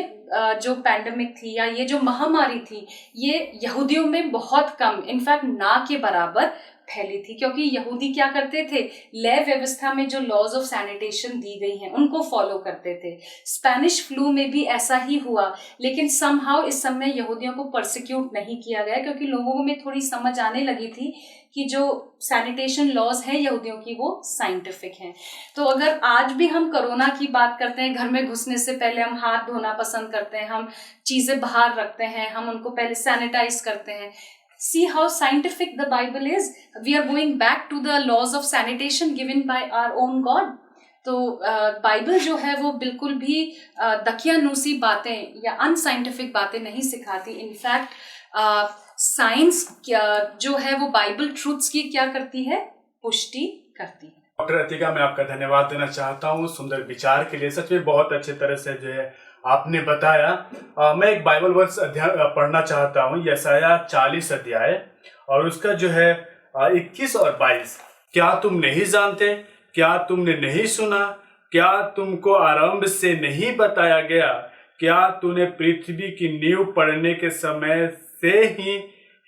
[SPEAKER 5] जो पैंडेमिक थी या ये जो महामारी थी, ये यहूदियों में बहुत कम, इनफैक्ट ना के बराबर फैली थी, क्योंकि यहूदी क्या करते थे, लय व्यवस्था में जो लॉज ऑफ सैनिटेशन दी गई हैं उनको फॉलो करते थे। स्पेनिश फ्लू में भी ऐसा ही हुआ, लेकिन समहाउ इस समय यहूदियों को परसिक्यूट नहीं किया गया, क्योंकि लोगों में थोड़ी समझ आने लगी थी कि जो सैनिटेशन लॉज हैं यहूदियों की वो साइंटिफिक हैं। तो अगर आज भी हम कोरोना की बात करते हैं, घर में घुसने से पहले हम हाथ धोना पसंद करते हैं, हम चीजें बाहर रखते हैं, हम उनको पहले सैनिटाइज करते हैं। See how scientific the Bible is. We are going back to the laws of sanitation given by our own God. तो बाइबल जो है वो बिल्कुल भी दकियानूसी बातें या अनसाइंटिफिक बातें नहीं सिखाती। इनफैक्ट साइंस जो है वो बाइबल ट्रूथ्स की क्या करती है, पुष्टि करती है।
[SPEAKER 7] डॉक्टर अतिका, मैं आपका धन्यवाद देना चाहता हूँ सुंदर विचार के लिए। सच में बहुत अच्छे तरह से जो है आपने बताया। मैं एक बाइबल वर्स पढ़ना चाहता हूँ, यशायाह 40 अध्याय और उसका जो है 21 और 22। क्या तुम नहीं जानते, क्या तुमने नहीं सुना, क्या तुमको आरंभ से नहीं बताया गया, क्या तूने पृथ्वी की नींव पड़ने के समय से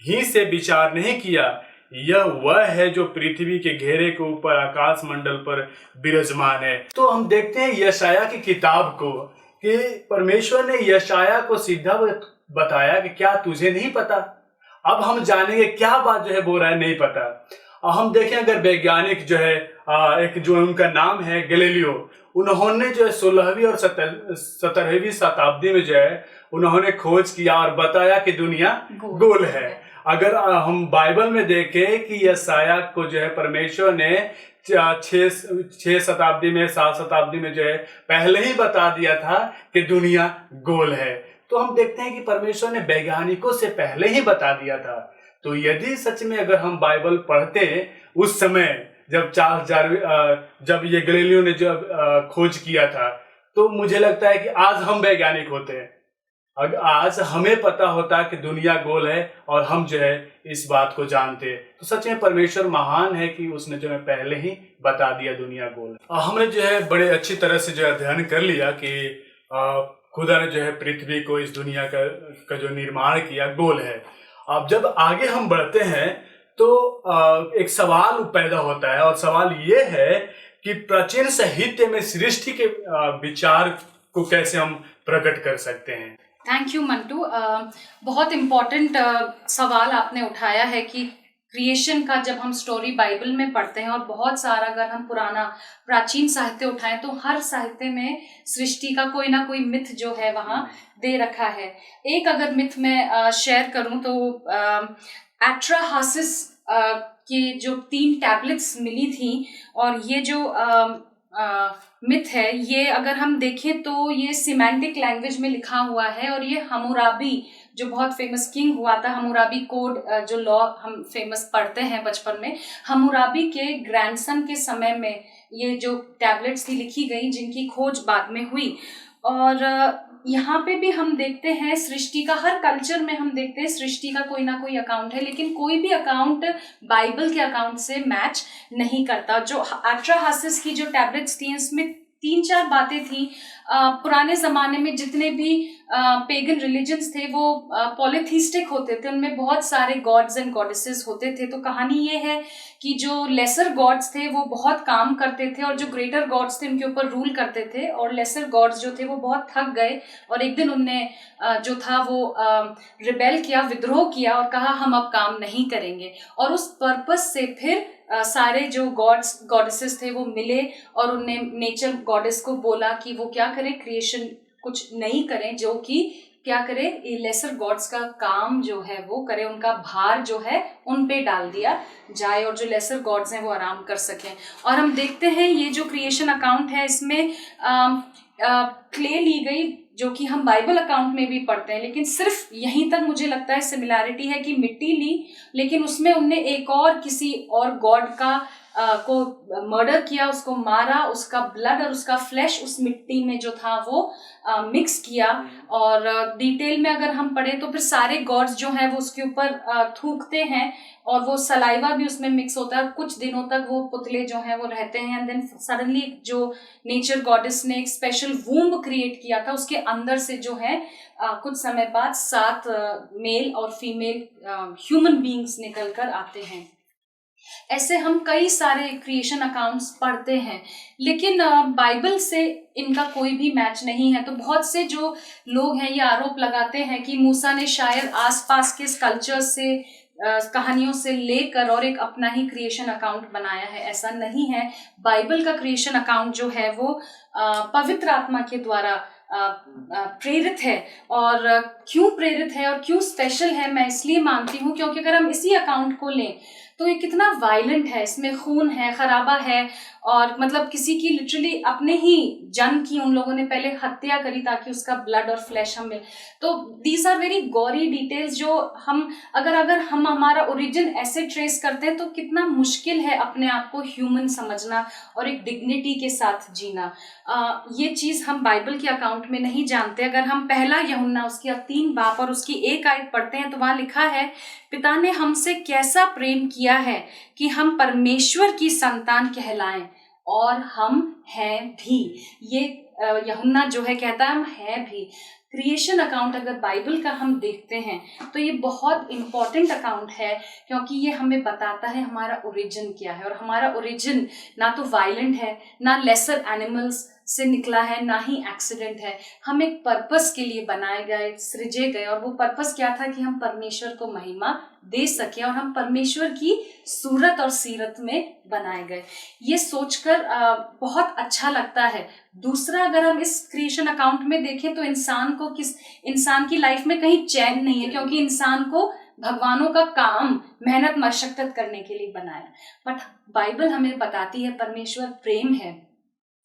[SPEAKER 7] ही से विचार नहीं किया। यह वह है जो पृथ्वी के घेरे के ऊपर आकाश मंडल पर विराजमान है। तो हम देखते हैं यशायाह की किताब को कि परमेश्वर ने यशायाह को सीधा बताया कि क्या तुझे नहीं पता। अब हम जानेंगे क्या बात जो है बोल रहा है नहीं पता। और हम देखें अगर वैज्ञानिक जो है एक जो उनका नाम है गैलीलियो, उन्होंने जो है 16वीं और 17वीं शताब्दी में जो है उन्होंने खोज किया और बताया कि दुनिया गोल है। अगर हम बाइबल में देखें कि यशायाह को जो है परमेश्वर ने 6 शताब्दी में 7 शताब्दी में जो है पहले ही बता दिया था कि दुनिया गोल है। तो हम देखते हैं कि परमेश्वर ने वैज्ञानिकों से पहले ही बता दिया था। तो यदि सच में अगर हम बाइबल पढ़ते उस समय जब जब ये गैलीलियो ने जब खोज किया था, तो मुझे लगता है कि आज हम वैज्ञानिक होते हैं। अगर आज हमें पता होता कि दुनिया गोल है और हम जो है इस बात को जानते, तो सच में परमेश्वर महान है कि उसने जो है पहले ही बता दिया दुनिया गोल है। हमने जो है बड़े अच्छी तरह से जो है अध्ययन कर लिया कि खुदा ने जो है पृथ्वी को, इस दुनिया का जो निर्माण किया गोल है। अब जब आगे हम बढ़ते हैं तो एक सवाल पैदा होता है और सवाल ये है कि प्राचीन साहित्य में सृष्टि के विचार को कैसे हम प्रकट कर सकते हैं।
[SPEAKER 5] Thank you Mantu. बहुत इम्पोर्टेंट सवाल आपने उठाया है कि क्रिएशन का जब हम स्टोरी बाइबल में पढ़ते हैं, और बहुत सारा अगर हम पुराना प्राचीन साहित्य उठाएं तो हर साहित्य में सृष्टि का कोई ना कोई मिथ जो है वहाँ दे रखा है। एक अगर मिथ में शेयर करूं तो एट्राहासिस की जो 3 टैबलेट्स मिली थी, और ये जो मिथ है ये अगर हम देखें तो ये सिमेंटिक लैंग्वेज में लिखा हुआ है, और ये हम्मुराबी जो बहुत फेमस किंग हुआ था, हम्मुराबी कोड जो लॉ हम फेमस पढ़ते हैं बचपन में, हम्मुराबी के ग्रैंडसन के समय में ये जो टैबलेट्स थी लिखी गई, जिनकी खोज बाद में हुई। और यहाँ पे भी हम देखते हैं सृष्टि का, हर कल्चर में हम देखते हैं सृष्टि का कोई ना कोई अकाउंट है, लेकिन कोई भी अकाउंट बाइबल के अकाउंट से मैच नहीं करता। जो एट्राहासिस की जो टैबलेट्स थी इसमें 3-4 बातें थी। पुराने ज़माने में जितने भी पेगन रिलीजन्स थे वो पॉलीथीस्टिक होते थे, उनमें बहुत सारे गॉड्स एंड गॉडेसेस होते थे। तो कहानी ये है कि जो लेसर गॉड्स थे वो बहुत काम करते थे, और जो ग्रेटर गॉड्स थे उनके ऊपर रूल करते थे, और लेसर गॉड्स जो थे वो बहुत थक गए, और एक दिन उनने जो था वो रिबेल किया, विद्रोह किया, और कहा हम अब काम नहीं करेंगे। और उस पर्पस से फिर सारे जो गॉड्स गॉडेसेस थे वो मिले, और उनने नेचर गॉडेस को बोला कि वो क्या करें, क्रिएशन कुछ नहीं करें, जो कि क्या करे, ये लेसर गॉड्स का काम जो है वो करे, उनका भार जो है उन पे डाल दिया जाए, और जो लेसर गॉड्स हैं वो आराम कर सकें। और हम देखते हैं ये जो क्रिएशन अकाउंट है इसमें क्ले ली गई, जो कि हम बाइबल अकाउंट में भी पढ़ते हैं, लेकिन सिर्फ यहीं तक मुझे लगता है सिमिलैरिटी है कि मिट्टी ली, लेकिन उसमें उनने एक और किसी और गॉड का को मर्डर किया, उसको मारा, उसका ब्लड और उसका फ्लैश उस मिट्टी में जो था वो मिक्स किया। और डिटेल में अगर हम पढ़ें तो फिर सारे गॉड्स जो हैं वो उसके ऊपर थूकते हैं और वो सलाइवा भी उसमें मिक्स होता है। कुछ दिनों तक वो पुतले जो हैं वो रहते हैं एंड देन सडनली जो नेचर गॉडेस ने एक स्पेशल वूम्ब क्रिएट किया था, उसके अंदर से जो है कुछ समय बाद 7 मेल और फीमेल ह्यूमन बीइंग्स निकल कर आते हैं। ऐसे हम कई सारे क्रिएशन अकाउंट्स पढ़ते हैं, लेकिन बाइबल से इनका कोई भी मैच नहीं है। तो बहुत से जो लोग हैं ये आरोप लगाते हैं कि मूसा ने शायद आसपास के कल्चर से कहानियों से लेकर और एक अपना ही क्रिएशन अकाउंट बनाया है। ऐसा नहीं है। बाइबल का क्रिएशन अकाउंट जो है वो पवित्र आत्मा के द्वारा प्रेरित है। और क्यों प्रेरित है और क्यों स्पेशल है, मैं इसलिए मानती हूँ क्योंकि अगर हम इसी अकाउंट को लें तो ये कितना वायलेंट है, इसमें खून है, खराबा है, और मतलब किसी की लिटरली अपने ही जन की उन लोगों ने पहले हत्या करी ताकि उसका ब्लड और फ्लैश हमें। तो दीज आर वेरी गॉरी डिटेल्स जो हम अगर हम हमारा ओरिजिन ऐसे ट्रेस करते हैं तो कितना मुश्किल है अपने आप को ह्यूमन समझना और एक डिग्निटी के साथ जीना। ये चीज हम बाइबल के अकाउंट में नहीं जानते। अगर हम पहला यूहन्ना उसकी 3 बाप और उसकी 1 आयत पढ़ते हैं तो वहां लिखा है, पिता ने हमसे कैसा प्रेम किया है कि हम परमेश्वर की संतान कहलाएं, और हम हैं भी। ये यूहन्ना जो है कहता है हम हैं भी। क्रिएशन अकाउंट अगर बाइबल का हम देखते हैं तो ये बहुत इंपॉर्टेंट अकाउंट है क्योंकि ये हमें बताता है हमारा ओरिजिन क्या है। और हमारा ओरिजिन ना तो वायलेंट है, ना लेसर एनिमल्स से निकला है, ना ही एक्सीडेंट है। हम एक पर्पस के लिए बनाए गए, सृजे गए, और वो पर्पस क्या था कि हम परमेश्वर को महिमा दे सके और हम परमेश्वर की सूरत और सीरत में बनाए गए। ये सोचकर बहुत अच्छा लगता है। दूसरा, अगर हम इस क्रिएशन अकाउंट में देखें तो इंसान की लाइफ में कहीं चैन नहीं है क्योंकि इंसान को भगवानों का काम मेहनत मशक्कत करने के लिए बनाया। बट बाइबल हमें बताती है परमेश्वर प्रेम है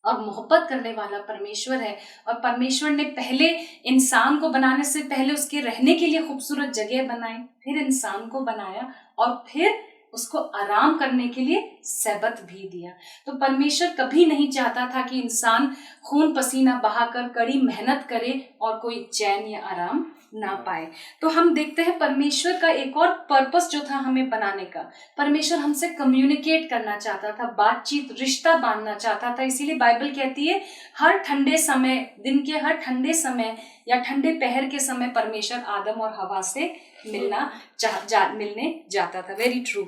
[SPEAKER 5] और मोहब्बत करने वाला परमेश्वर है, और परमेश्वर ने पहले इंसान को बनाने से पहले उसके रहने के लिए खूबसूरत जगह बनाई, फिर इंसान को बनाया और फिर उसको आराम करने के लिए सब्त भी दिया। तो परमेश्वर कभी नहीं चाहता था कि इंसान खून पसीना बहाकर कड़ी मेहनत करे और कोई चैन या आराम ना पाए। तो हम देखते हैं परमेश्वर का एक और पर्पस जो था हमें बनाने का, परमेश्वर हमसे कम्युनिकेट करना चाहता था, बातचीत, रिश्ता बांधना चाहता था। इसीलिए बाइबल कहती है हर ठंडे समय, दिन के हर ठंडे समय या ठंडे पहर के समय परमेश्वर आदम और हवा से मिलने जाता था। Very true.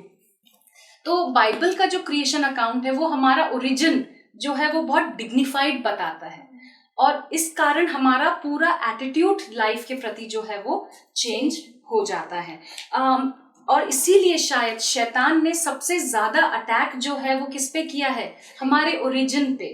[SPEAKER 5] तो बाइबल का जो क्रिएशन अकाउंट है वो हमारा ओरिजिन जो है वो बहुत डिग्निफाइड बताता है, और इस कारण हमारा पूरा एटीट्यूड लाइफ के प्रति जो है वो चेंज हो जाता है। और इसीलिए शायद शैतान ने सबसे ज्यादा अटैक जो है वो किस पे किया है, हमारे ओरिजिन पे।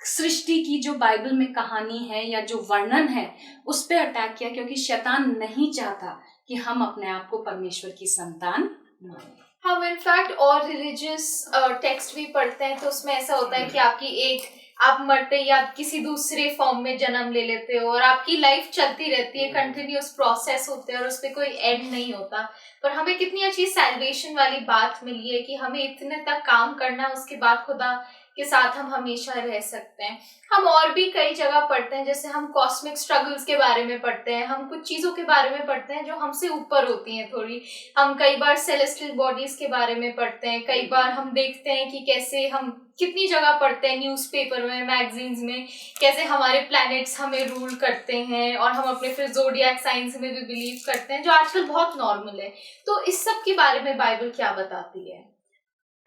[SPEAKER 5] सृष्टि की जो बाइबल में कहानी है या जो वर्णन है उस पे अटैक किया, क्योंकि शैतान नहीं चाहता कि हम अपने आप को परमेश्वर की संतान माने।
[SPEAKER 6] हम इनफैक्ट और रिलीजियस टेक्स्ट भी पढ़ते हैं तो उसमें ऐसा होता है कि आप मरते ही आप किसी दूसरे फॉर्म में जन्म ले लेते हो और आपकी लाइफ चलती रहती है, कंटिन्यूअस प्रोसेस होते हैं और उस पर कोई एंड नहीं होता। पर हमें कितनी अच्छी सैल्वेशन वाली बात मिली है कि हमें इतने तक काम करना, उसके बाद खुदा के साथ हम हमेशा रह सकते हैं। हम और भी कई जगह पढ़ते हैं, जैसे हम कॉस्मिक स्ट्रगल्स के बारे में पढ़ते हैं, हम कुछ चीज़ों के बारे में पढ़ते हैं जो हमसे ऊपर होती हैं थोड़ी। हम कई बार सेलेस्टियल बॉडीज के बारे में पढ़ते हैं, कई बार हम देखते हैं कि कैसे हम कितनी जगह पढ़ते हैं न्यूज़पेपर में, मैगजीन्स में, कैसे हमारे प्लैनेट्स हमें रूल करते हैं, और हम अपने फिर ज़ोडिएक साइंस में भी बिलीव करते हैं जो आजकल बहुत नॉर्मल है। तो इस सब के बारे में बाइबल क्या बताती है?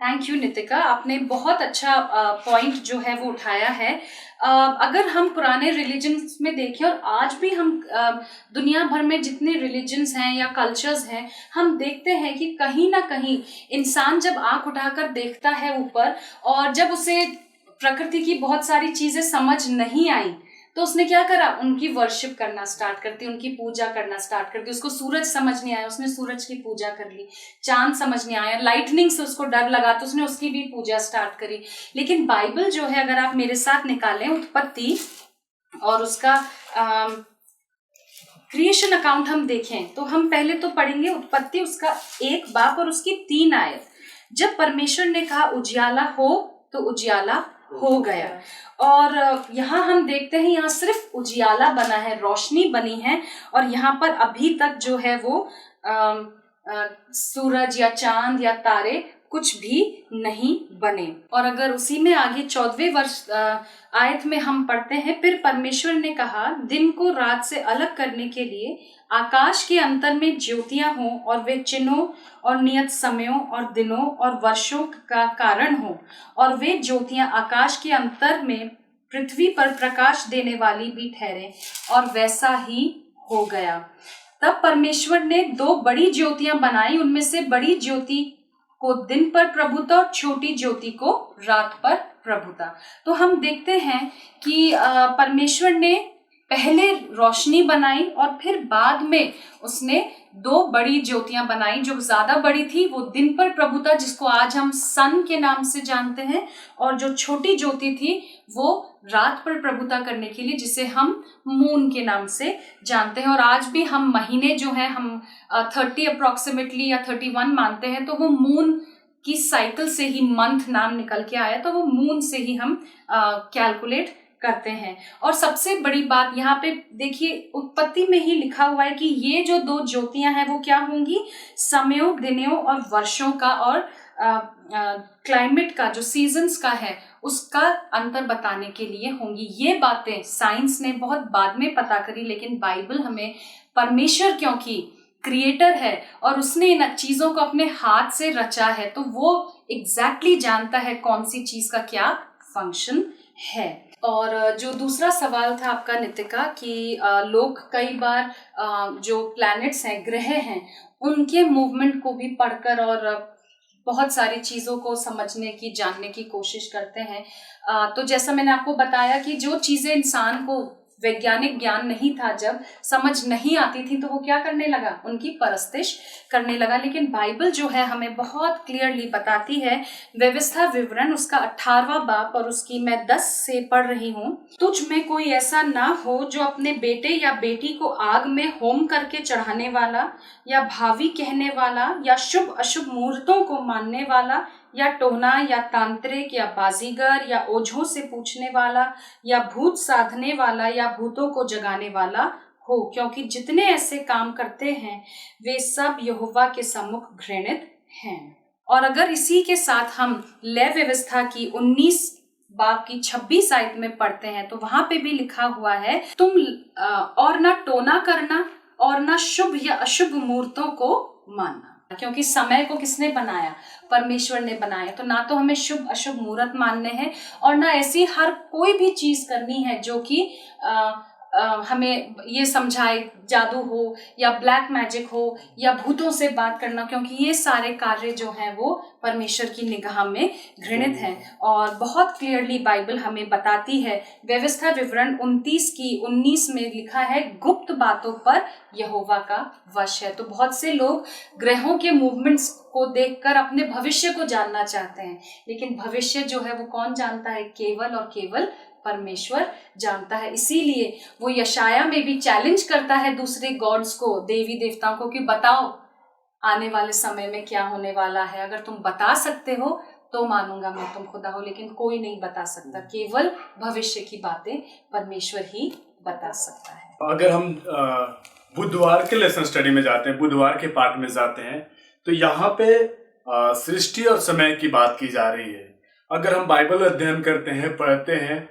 [SPEAKER 5] थैंक यू नितिका, आपने बहुत अच्छा पॉइंट जो है वो उठाया है। अगर हम पुराने रिलीजन्स में देखें और आज भी हम दुनिया भर में जितने रिलीजन्स हैं या कल्चर्स हैं, हम देखते हैं कि कहीं ना कहीं इंसान जब आंख उठाकर देखता है ऊपर, और जब उसे प्रकृति की बहुत सारी चीजें समझ नहीं आई तो उसने क्या करा, उनकी वर्शिप करना स्टार्ट करती, उनकी पूजा करना स्टार्ट करती। उसको सूरज समझ नहीं आया, उसने सूरज की पूजा कर ली। चांद समझ नहीं आया, लाइटनिंग से उसको डर लगा तो उसने उसकी भी पूजा स्टार्ट करी। लेकिन बाइबल जो है, अगर आप मेरे साथ निकालें उत्पत्ति और उसका क्रिएशन अकाउंट हम देखें तो हम पहले तो पढ़ेंगे उत्पत्ति उसका 1 बाप और उसकी 3 आयत। जब परमेश्वर ने कहा उजियाला हो तो उजियाला हो गया। और यहाँ हम देखते हैं, यहाँ सिर्फ उजियाला बना है, रोशनी बनी है, और यहाँ पर अभी तक जो है वो सूरज या चांद या तारे कुछ भी नहीं बने। और अगर उसी में आगे 14वें वर्ष आयत में हम पढ़ते हैं, फिर परमेश्वर ने कहा दिन को रात से अलग करने के लिए आकाश के अंतर में ज्योतियां हों, और वे चिन्हों और नियत समयों और दिनों और वर्षों का कारण हो, और वे ज्योतियां आकाश के अंतर में पृथ्वी पर प्रकाश देने वाली भी ठहरे, और वैसा ही हो गया। तब परमेश्वर ने 2 बड़ी ज्योतियां बनाई, उनमें से बड़ी ज्योति को दिन पर प्रभुता और छोटी ज्योति को रात पर प्रभुता। तो हम देखते हैं कि परमेश्वर ने पहले रोशनी बनाई और फिर बाद में उसने 2 बड़ी ज्योतियां बनाई। जो ज्यादा बड़ी थी वो दिन पर प्रभुता, जिसको आज हम सन के नाम से जानते हैं, और जो छोटी ज्योति थी वो रात पर प्रभुता करने के लिए, जिसे हम मून के नाम से जानते हैं। और आज भी हम महीने जो है हम 30 अप्रोक्सीमेटली या 31 मानते हैं, तो वो मून की साइकिल से ही मंथ नाम निकल के आया, तो वो मून से ही हम कैलकुलेट करते हैं। और सबसे बड़ी बात यहाँ पे देखिए, उत्पत्ति में ही लिखा हुआ है कि ये जो 2 ज्योतियां हैं वो क्या होंगी, समयों, दिनों और वर्षों का और क्लाइमेट का, जो सीजन्स का है, उसका अंतर बताने के लिए होंगी। ये बातें साइंस ने बहुत बाद में पता करी, लेकिन बाइबल हमें, परमेश्वर क्योंकि क्रिएटर है और उसने इन चीजों को अपने हाथ से रचा है, तो वो एग्जैक्टली जानता है कौन सी चीज का क्या फंक्शन है। और जो दूसरा सवाल था आपका नितिका, कि लोग कई बार जो प्लैनेट्स हैं, ग्रह हैं, उनके मूवमेंट को भी पढ़कर और बहुत सारी चीज़ों को समझने की, जानने की कोशिश करते हैं। तो जैसा मैंने आपको बताया कि जो चीज़ें इंसान को वैज्ञानिक ज्ञान नहीं था, जब समझ नहीं आती थी, तो वो क्या करने लगा, उनकी परस्तिश करने लगा। लेकिन बाइबल जो है हमें बहुत क्लियरली बताती है, व्यवस्था विवरण उसका 18वां बाब और उसकी मैं 10 से पढ़ रही हूँ। तुझ में कोई ऐसा ना हो जो अपने बेटे या बेटी को आग में होम करके चढ़ाने वाला, या भावी कहने वाला, या शुभ अशुभ मुहूर्तों को मानने वाला, या टोना, या तांत्रिक, या बाजीगर, या ओझों से पूछने वाला, या भूत साधने वाला, या भूतों को जगाने वाला हो, क्योंकि जितने ऐसे काम करते हैं वे सब यहोवा के सम्मुख घृणित हैं। और अगर इसी के साथ हम लय व्यवस्था की 19 बाब की 26 आयत में पढ़ते हैं, तो वहां पे भी लिखा हुआ है, तुम और ना टोना करना और ना शुभ या अशुभ मुहूर्तों को मानना। क्योंकि समय को किसने बनाया, परमेश्वर ने बनाया, तो ना तो हमें शुभ अशुभ मुहूर्त मानने हैं, और ना ऐसी हर कोई भी चीज करनी है जो कि हमें ये समझाए जादू हो या ब्लैक मैजिक हो या भूतों से बात करना, क्योंकि ये सारे कार्य जो हैं वो परमेश्वर की निगाह में घृणित हैं। और बहुत क्लियरली बाइबल हमें बताती है, व्यवस्था विवरण 29 की 19 में लिखा है, गुप्त बातों पर यहोवा का वश है। तो बहुत से लोग ग्रहों के मूवमेंट्स को देखकर अपने भविष्य को जानना चाहते हैं, लेकिन भविष्य जो है वो कौन जानता है, केवल और केवल परमेश्वर जानता है। इसीलिए वो यशाया में भी चैलेंज करता है दूसरे गॉड्स को, देवी देवताओं को, कि बताओ आने वाले समय में क्या होने वाला है। अगर तुम बता सकते हो तो मानूंगा मैं तुम खुदा हो, लेकिन कोई नहीं बता सकता, केवल भविष्य की बातें परमेश्वर ही बता सकता है।
[SPEAKER 7] अगर हम बुधवार के लेसन स्टडी में जाते हैं, बुधवार के पाठ में जाते हैं, तो यहाँ पे सृष्टि और समय की बात की जा रही है। अगर हम बाइबल अध्ययन करते हैं, पढ़ते हैं,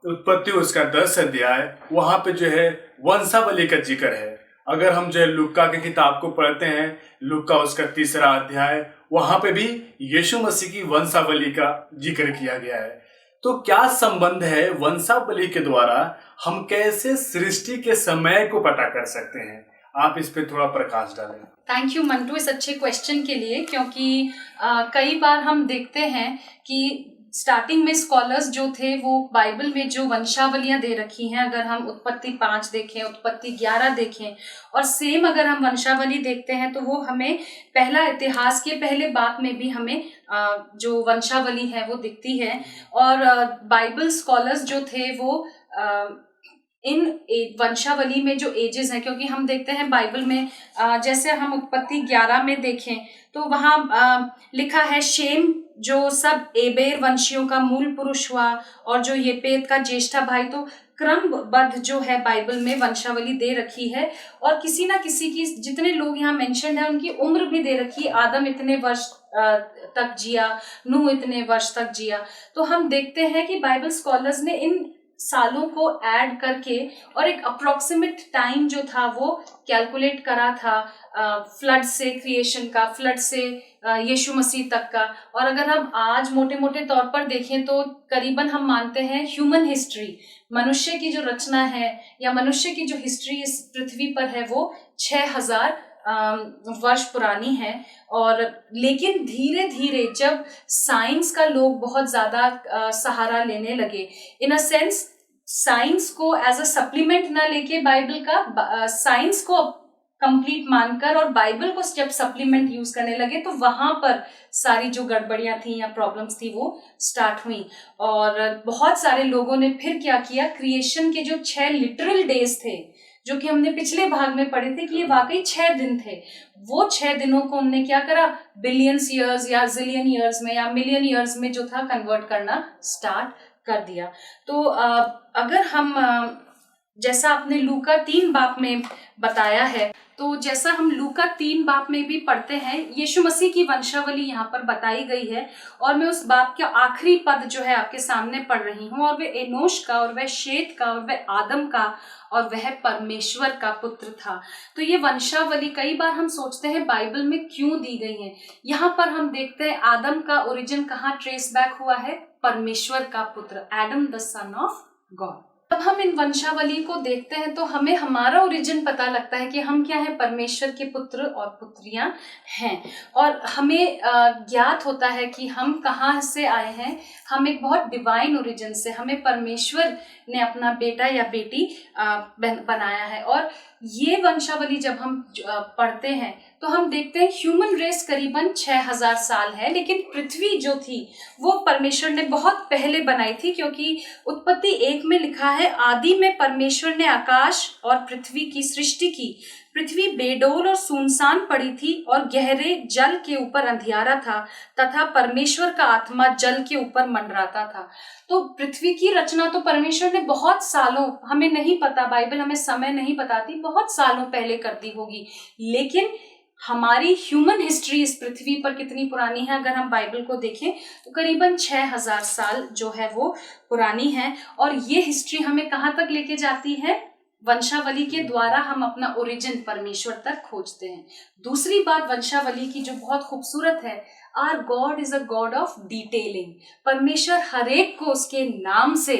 [SPEAKER 7] उत्पत्ति उसका 10 अध्याय, वहां पे जो है वंशावली का जिक्र है। अगर हम जो है लुक्का की किताब को पढ़ते हैं, लुक्का उसका 3रा अध्याय, वहां पे भी यीशु मसीह की वंशावली का जिक्र किया गया है। तो क्या संबंध है वंशावली के द्वारा हम कैसे सृष्टि के समय को पता कर सकते हैं? आप इस पे थोड़ा प्रकाश डालें।
[SPEAKER 5] थैंक यू मंटू इस अच्छे क्वेश्चन के लिए, क्योंकि कई बार हम देखते हैं कि स्टार्टिंग में स्कॉलर्स जो थे वो बाइबल में जो वंशावलियां दे रखी हैं, अगर हम उत्पत्ति 5 देखें, उत्पत्ति 11 देखें, और सेम अगर हम वंशावली देखते हैं तो वो हमें पहला इतिहास के पहले बाब में भी हमें जो वंशावली है वो दिखती है। और बाइबल स्कॉलर्स जो थे वो इन वंशावली में जो एजेस हैं, क्योंकि हम देखते हैं बाइबल में जैसे हम उत्पत्ति 11 में देखें तो वहाँ लिखा है शेम जो सब एबेर वंशियों का मूल पुरुष हुआ और जो येपेत का ज्येष्ठा भाई। तो क्रमबद्ध जो है बाइबल में वंशावली दे रखी है और किसी ना किसी की, जितने लोग यहाँ मेंशन है उनकी उम्र भी दे रखी है। आदम इतने वर्ष तक जिया, नूह इतने वर्ष तक जिया। तो हम देखते हैं कि बाइबल स्कॉलर्स ने इन सालों को ऐड करके और एक अप्रोक्सीमेट टाइम जो था वो कैलकुलेट करा था फ्लड से क्रिएशन का, फ्लड से यीशु मसीह तक का। और अगर हम आज मोटे मोटे तौर पर देखें तो करीबन हम मानते हैं ह्यूमन हिस्ट्री, मनुष्य की जो रचना है या मनुष्य की जो हिस्ट्री इस पृथ्वी पर है वो 6000 वर्ष पुरानी है। और लेकिन धीरे धीरे जब साइंस का लोग बहुत ज्यादा सहारा लेने लगे, इन अ सेंस साइंस को एज अ सप्लीमेंट ना लेके बाइबल का, साइंस को कंप्लीट मानकर और बाइबल को जब सप्लीमेंट यूज करने लगे तो वहां पर सारी जो गड़बड़ियां थी या प्रॉब्लम्स थी वो स्टार्ट हुई। और बहुत सारे लोगों ने फिर क्या किया, क्रिएशन के जो 6 लिटरल डेज थे जो कि हमने पिछले भाग में पढ़े थे कि ये वाकई 6 दिन थे, वो 6 दिनों को उनने क्या करा, बिलियंस ईयर्स या जिलियन ईयर्स में या मिलियन ईयर्स में जो था कन्वर्ट करना स्टार्ट कर दिया। तो अगर हम जैसा आपने लूका 3 बाब में बताया है, तो जैसा हम लूका 3 बाब में भी पढ़ते हैं, यीशु मसीह की वंशावली यहाँ पर बताई गई है। और मैं उस बाब के आखिरी पद जो है आपके सामने पढ़ रही हूँ। और वह एनोश का और वह शेत का और वह आदम का और वह परमेश्वर का पुत्र था। तो ये वंशावली कई बार हम सोचते हैं बाइबल में क्यों दी गई है। यहाँ पर हम देखते हैं आदम का ओरिजिन कहाँ ट्रेस बैक हुआ है, परमेश्वर का पुत्र, Adam the son of God. जब हम इन वंशावली को देखते हैं तो हमें हमारा ओरिजिन पता लगता है कि हम क्या है, परमेश्वर के पुत्र और पुत्रियां हैं। और हमें ज्ञात होता है कि हम कहाँ से आए हैं। हम एक बहुत डिवाइन ओरिजिन से, हमें परमेश्वर ने अपना बेटा या बेटी बनाया है। और ये वंशावली जब हम पढ़ते हैं तो हम देखते हैं ह्यूमन रेस करीबन 6000 साल है, लेकिन पृथ्वी जो थी वो परमेश्वर ने बहुत पहले बनाई थी। क्योंकि उत्पत्ति 1 में लिखा है, आदि में परमेश्वर ने आकाश और पृथ्वी की सृष्टि की। पृथ्वी बेडौल और सुनसान पड़ी थी और गहरे जल के ऊपर अंधियारा था तथा परमेश्वर का आत्मा जल के ऊपर मंडराता था। तो पृथ्वी की रचना तो परमेश्वर ने बहुत सालों, हमें नहीं पता, बाइबल हमें समय नहीं बताती, बहुत सालों पहले कर दी होगी। लेकिन हमारी ह्यूमन हिस्ट्री इस पृथ्वी पर कितनी पुरानी है, अगर हम बाइबल को देखें तो करीबन 6000 साल जो है वो पुरानी है। और ये हिस्ट्री हमें कहाँ तक लेके जाती है, वंशावली के द्वारा हम अपना ओरिजिन परमेश्वर तक खोजते हैं। दूसरी बात वंशावली की जो बहुत खूबसूरत है, our God is a God of detailing. परमेश्वर हर एक को उसके नाम से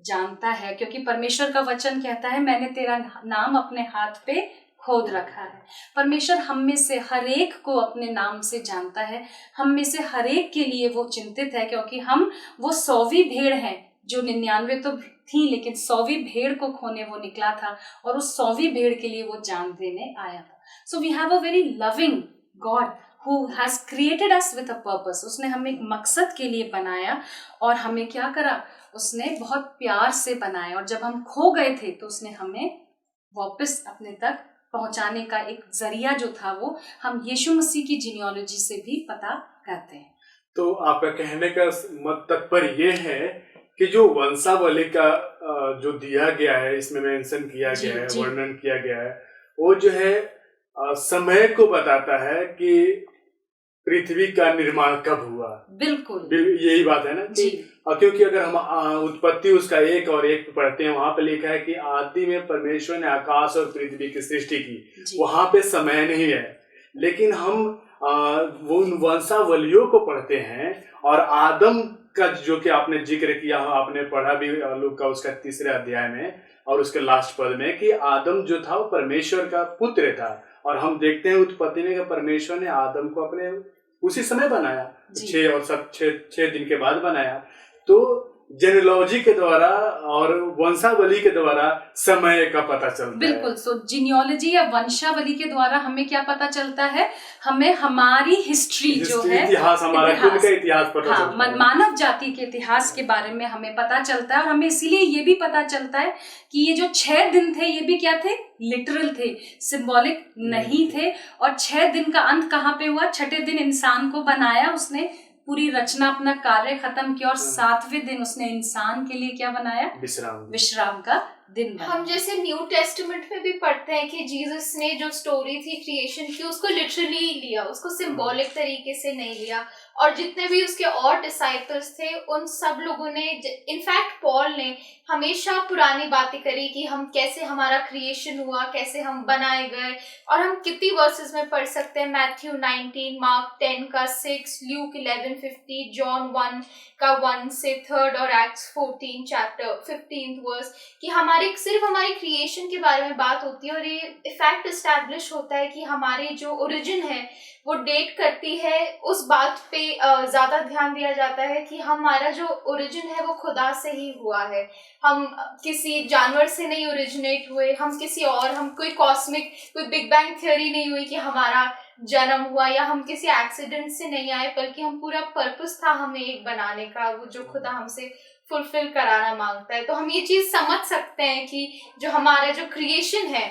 [SPEAKER 5] जानता है, क्योंकि परमेश्वर का वचन कहता है, मैंने तेरा नाम अपने हाथ पे खोद रखा है। परमेश्वर हम में से हर एक को अपने नाम से जानता है, हम में से हर एक के लिए वो चिंतित है, क्योंकि हम वो 100वीं भेड़ हैं जो 99 तो थी, लेकिन 100वीं भेड़ को खोने वो निकला था और उस 100वीं भेड़ के लिए वो जान देने आया था। So we have a very loving God who has created us with a purpose। उसने हमें एक मकसद के लिए बनाया और हमें क्या करा, उसने बहुत प्यार से बनाया। और जब हम खो गए थे तो उसने हमें वापस अपने तक पहुंचाने का एक जरिया जो था वो हम यीशु मसीह की जीनियोलॉजी से भी पता करते हैं।
[SPEAKER 7] तो आपका कहने का मत तात्पर्य ये है कि जो वंशावली का जो दिया गया है, इसमें मेंशन किया गया है, वर्णन किया गया है, वो जो है समय को बताता है कि पृथ्वी का निर्माण कब हुआ।
[SPEAKER 5] बिल्कुल
[SPEAKER 7] यही बात है ना जी। क्योंकि अगर हम उत्पत्ति उसका 1 और 1 पढ़ते हैं, वहां पे लिखा है कि आदि में परमेश्वर ने आकाश और पृथ्वी की सृष्टि की। वहां पे समय नहीं है, लेकिन हम वो वंशावलियों को पढ़ते हैं और आदम का जो कि आपने जिक्र किया, आपने पढ़ा भी लूका उसका 3 अध्याय में और उसके लास्ट पद में कि आदम जो था वो परमेश्वर का पुत्र था। और हम देखते हैं उत्पत्ति में कि परमेश्वर ने आदम को अपने उसी समय बनाया, 6 दिन के बाद बनाया। तो जेनेलॉजी के द्वारा और वंशावली के द्वारा समय का पता चलता है।
[SPEAKER 5] बिल्कुल। सो जीनियोलॉजी या वंशावली के द्वारा हमें क्या पता चलता है? हमें हमारी हिस्ट्री जो है,
[SPEAKER 7] इतिहास, हमारा खुद का इतिहास पता चलता है।
[SPEAKER 5] मानव जाति के इतिहास के बारे में हमें पता चलता है। और हमें इसीलिए ये भी पता चलता है कि ये जो 6 दिन थे ये भी क्या थे? लिटरल थे, सिंबॉलिक नहीं थे। और 6 दिन का अंत कहाँ पे हुआ? 6ठे दिन इंसान को बनाया उसने, पूरी रचना, अपना कार्य खत्म किया, और 7वें दिन उसने इंसान के लिए क्या बनाया? विश्राम का दिन बनाया।
[SPEAKER 6] हम जैसे न्यू टेस्टामेंट में भी पढ़ते हैं कि जीसस ने जो स्टोरी थी क्रिएशन की उसको लिटरली लिया, उसको सिंबॉलिक तरीके से नहीं लिया। और जितने भी उसके और डिसाइपल्स थे उन सब लोगों ने, इनफैक्ट पॉल ने हमेशा पुरानी बातें करी कि हम कैसे, हमारा क्रिएशन हुआ, कैसे हम बनाए गए। और हम कितनी वर्सेस में पढ़ सकते हैं? मैथ्यू 19, मार्क 10 का 6, ल्यूक 11:50, जॉन 1 का 1 से 3 और एक्ट्स 14 चैप्टर 15 वर्स, कि सिर्फ हमारी क्रिएशन के बारे में बात होती है। और ये फैक्ट एस्टैब्लिश होता है कि हमारी जो ओरिजिन है वो डेट करती है, उस बात पे ज्यादा ध्यान दिया जाता है कि हमारा जो ओरिजिन है वो खुदा से ही हुआ है। हम किसी जानवर से नहीं ओरिजिनेट हुए, हम कोई कॉस्मिक, कोई बिग बैंग थ्योरी नहीं हुई कि हमारा जन्म हुआ, या हम किसी एक्सीडेंट से नहीं आए, बल्कि हम पूरा पर्पस था हमें एक बनाने का, वो जो खुदा हमसे फुलफिल कराना मांगता है। तो हम ये चीज समझ सकते हैं कि जो हमारा जो क्रिएशन है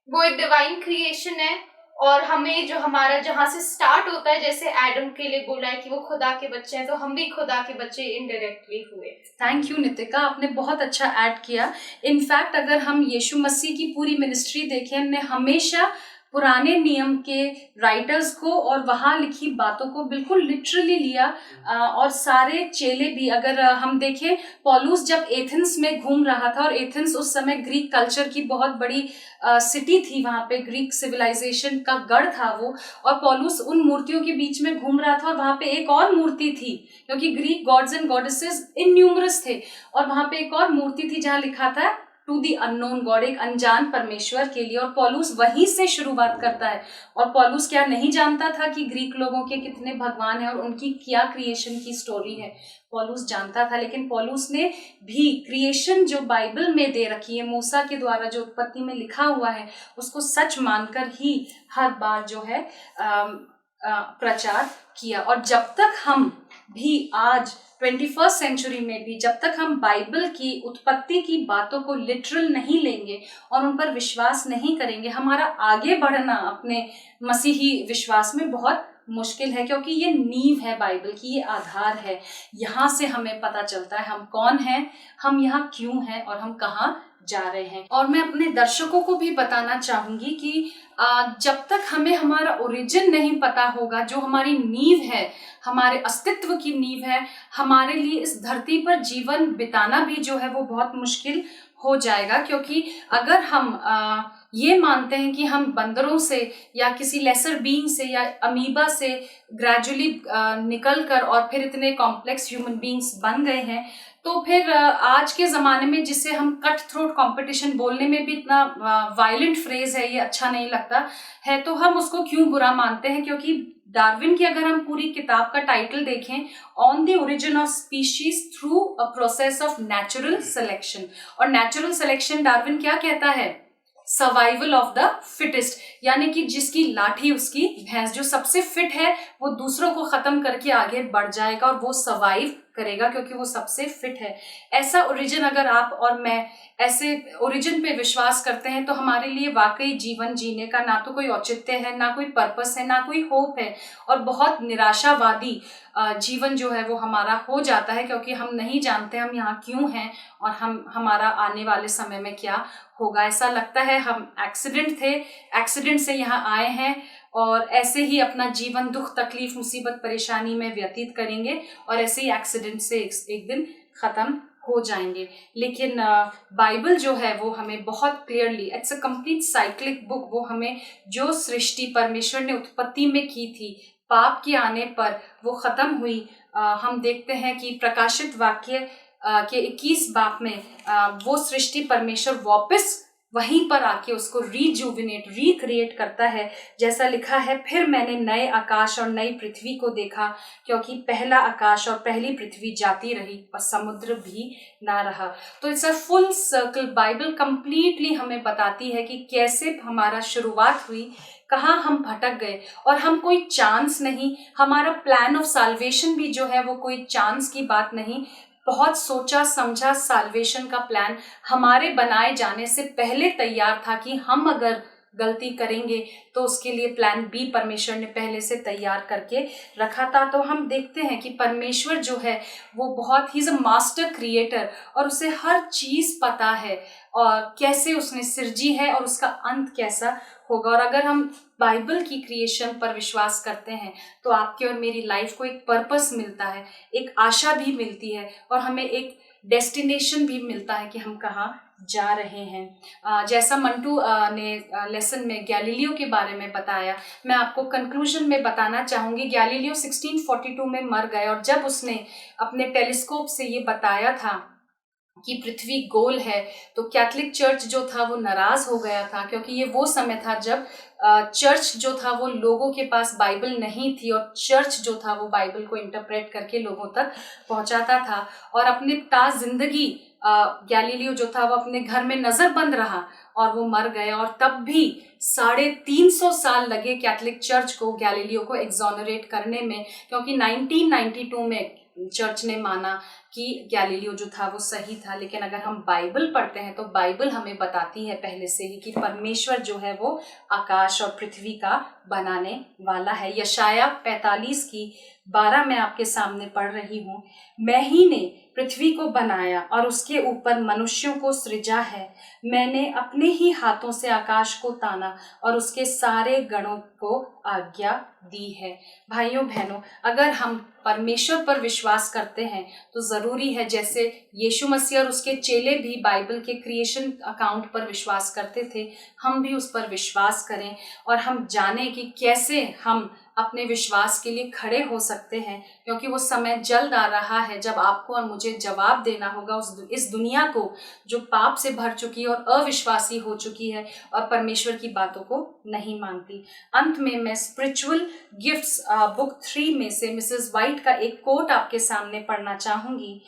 [SPEAKER 6] वो एक डिवाइन क्रिएशन है। और हमें जो हमारा जहाँ से स्टार्ट होता है, जैसे एडम के लिए बोला है कि वो खुदा के बच्चे हैं, तो हम भी खुदा के बच्चे इनडायरेक्टली हुए।
[SPEAKER 5] थैंक यू नितिका, आपने बहुत अच्छा ऐड किया। इनफैक्ट अगर हम यीशु मसीह की पूरी मिनिस्ट्री देखें, हमने हमेशा पुराने नियम के राइटर्स को और वहाँ लिखी बातों को बिल्कुल लिटरली लिया। और सारे चेले भी, अगर हम देखें, पौलुस जब एथेंस में घूम रहा था, और एथेंस उस समय ग्रीक कल्चर की बहुत बड़ी सिटी थी, वहाँ पे ग्रीक सिविलाइजेशन का गढ़ था वो, और पौलुस उन मूर्तियों के बीच में घूम रहा था। और वहाँ पे एक और मूर्ति थी, क्योंकि ग्रीक गॉड्स एंड गॉडेसेस इनन्यूमरस थे, और वहाँ पे एक और मूर्ति थी जहाँ लिखा था टू दी अननोन गॉड, एक अनजान परमेश्वर के लिए। और पौलुस वहीं से शुरुआत करता है। और पौलुस क्या नहीं जानता था कि ग्रीक लोगों के कितने भगवान हैं और उनकी क्या क्रिएशन की स्टोरी है? पौलुस जानता था। लेकिन पौलुस ने भी क्रिएशन जो बाइबल में दे रखी है, मूसा के द्वारा जो उत्पत्ति में लिखा हुआ है, उसको सच मानकर ही हर बार जो है प्रचार किया। और जब तक हम भी आज 21st सेंचुरी में भी, जब तक हम बाइबल की उत्पत्ति की बातों को लिटरल नहीं लेंगे और उन पर विश्वास नहीं करेंगे, हमारा आगे बढ़ना अपने मसीही विश्वास में बहुत मुश्किल है। क्योंकि ये नींव है बाइबल की, ये आधार है। यहाँ से हमें पता चलता है हम कौन हैं, हम यहाँ क्यों हैं और हम कहाँ जा रहे हैं। और मैं अपने दर्शकों को भी बताना चाहूंगी कि जब तक हमें हमारा ओरिजिन नहीं पता होगा, जो हमारी नींव है, हमारे अस्तित्व की नींव है, हमारे लिए इस धरती पर जीवन बिताना भी जो है वो बहुत मुश्किल हो जाएगा। क्योंकि अगर हम ये मानते हैं कि हम बंदरों से या किसी लेसर बीइंग से या अमीबा से ग्रेजुअली निकल कर और फिर इतने कॉम्प्लेक्स ह्यूमन बीइंग्स बन गए हैं, तो फिर आज के ज़माने में जिसे हम कट थ्रोट कंपटीशन, बोलने में भी इतना वायलेंट फ्रेज है, ये अच्छा नहीं लगता है, तो हम उसको क्यों बुरा मानते हैं? क्योंकि डार्विन की अगर हम पूरी किताब का टाइटल देखें, on the origin of species through a process of natural selection, और नेचुरल सिलेक्शन डार्विन क्या कहता है? सर्वाइवल ऑफ द फिटेस्ट, यानी कि जिसकी लाठी उसकी भैंस, जो सबसे फिट है वो दूसरों को खत्म करके आगे बढ़ जाएगा और वो सर्वाइव करेगा क्योंकि वो सबसे फिट है। ऐसा ओरिजिन अगर आप और मैं ऐसे ओरिजिन पे विश्वास करते हैं तो हमारे लिए वाकई जीवन जीने का ना तो कोई औचित्य है, ना कोई पर्पस है, ना कोई होप है, और बहुत निराशावादी जीवन जो है वो हमारा हो जाता है, क्योंकि हम नहीं जानते हम यहाँ क्यों हैं और हमारा आने वाले समय में क्या होगा। ऐसा लगता है हम एक्सीडेंट से यहाँ आए हैं और ऐसे ही अपना जीवन दुख तकलीफ मुसीबत परेशानी में व्यतीत करेंगे और ऐसे ही एक्सीडेंट से एक दिन खत्म हो जाएंगे। लेकिन बाइबल जो है वो हमें बहुत clearly, it's a complete cyclic book, वो हमें जो सृष्टि परमेश्वर ने उत्पत्ति में की थी, पाप के आने पर वो खत्म हुई। हम देखते हैं कि प्रकाशित वाक्य के 21 बाब में वो सृष्टि परमेश्वर वहीं पर आके उसको रिक्रिएट करता है। जैसा लिखा है, फिर मैंने नए आकाश और नई पृथ्वी को देखा, क्योंकि पहला आकाश और पहली पृथ्वी जाती रही और समुद्र भी ना रहा। तो it's a full circle. Bible completely हमें बताती है कि कैसे हमारा शुरुआत हुई, कहाँ हम भटक गए, और हम कोई चांस नहीं, हमारा प्लान ऑफ साल्वेशन भी जो है वो कोई चांस की बात नहीं। बहुत सोचा समझा साल्वेशन का प्लान हमारे बनाए जाने से पहले तैयार था कि हम अगर गलती करेंगे तो उसके लिए प्लान बी परमेश्वर ने पहले से तैयार करके रखा था। तो हम देखते हैं कि परमेश्वर जो है वो बहुत ही मास्टर क्रिएटर, और उसे हर चीज पता है और कैसे उसने सृजी है और उसका अंत कैसा होगा। और अगर हम बाइबल की क्रिएशन पर विश्वास करते हैं तो आपके और मेरी लाइफ को एक पर्पस मिलता है, एक आशा भी मिलती है, और हमें एक डेस्टिनेशन भी मिलता है कि हम कहाँ जा रहे हैं। जैसा मंटू ने लेसन में गैलीलियो के बारे में बताया, मैं आपको कंक्लूजन में बताना चाहूँगी। गैलीलियो 1642 में मर गए, और जब उसने अपने टेलीस्कोप से ये बताया था कि पृथ्वी गोल है, तो कैथोलिक चर्च जो था वो नाराज हो गया था, क्योंकि ये वो समय था जब चर्च जो था वो लोगों के पास बाइबल नहीं थी, और चर्च जो था वो बाइबल को इंटरप्रेट करके लोगों तक पहुंचाता था। और अपने जिंदगी गैलीलियो जो था वो अपने घर में नजरबंद रहा और वो मर गए। और तब भी 350 साल लगे कैथोलिक चर्च को गैलीलियो को एक्सोनरेट करने में, क्योंकि 1992 में चर्च ने माना कि गैलीलियो जो था वो सही था। लेकिन अगर हम बाइबल पढ़ते हैं तो बाइबल हमें बताती है पहले से ही कि परमेश्वर जो है वो आकाश और पृथ्वी का बनाने वाला है। यशाया 45:12 मैं आपके सामने पढ़ रही हूँ। मैं ही ने पृथ्वी को बनाया और उसके ऊपर मनुष्यों को सृजा है। मैंने अपने ही हाथों से आकाश को ताना और उसके सारे गणों को आज्ञा दी है। भाइयों बहनों, अगर हम परमेश्वर पर विश्वास करते हैं तो जरूरी है, जैसे यीशु मसीह और उसके चेले भी बाइबल के क्रिएशन अकाउंट पर विश्वास करते थे, हम भी उस पर विश्वास करें और हम जानें कि कैसे हम अपने विश्वास के लिए खड़े हो सकते हैं, क्योंकि वो समय जल्द आ रहा है जब आपको और मुझे जवाब देना होगा इस दुनिया को जो पाप से भर चुकी है और अविश्वासी हो चुकी है और परमेश्वर की बातों को नहीं मानती। अंत में मैं स्पिरिचुअल गिफ्ट्स बुक 3 में से मिसेस वाइट का एक कोट आपके सामने पढ़ना चाहूंगी।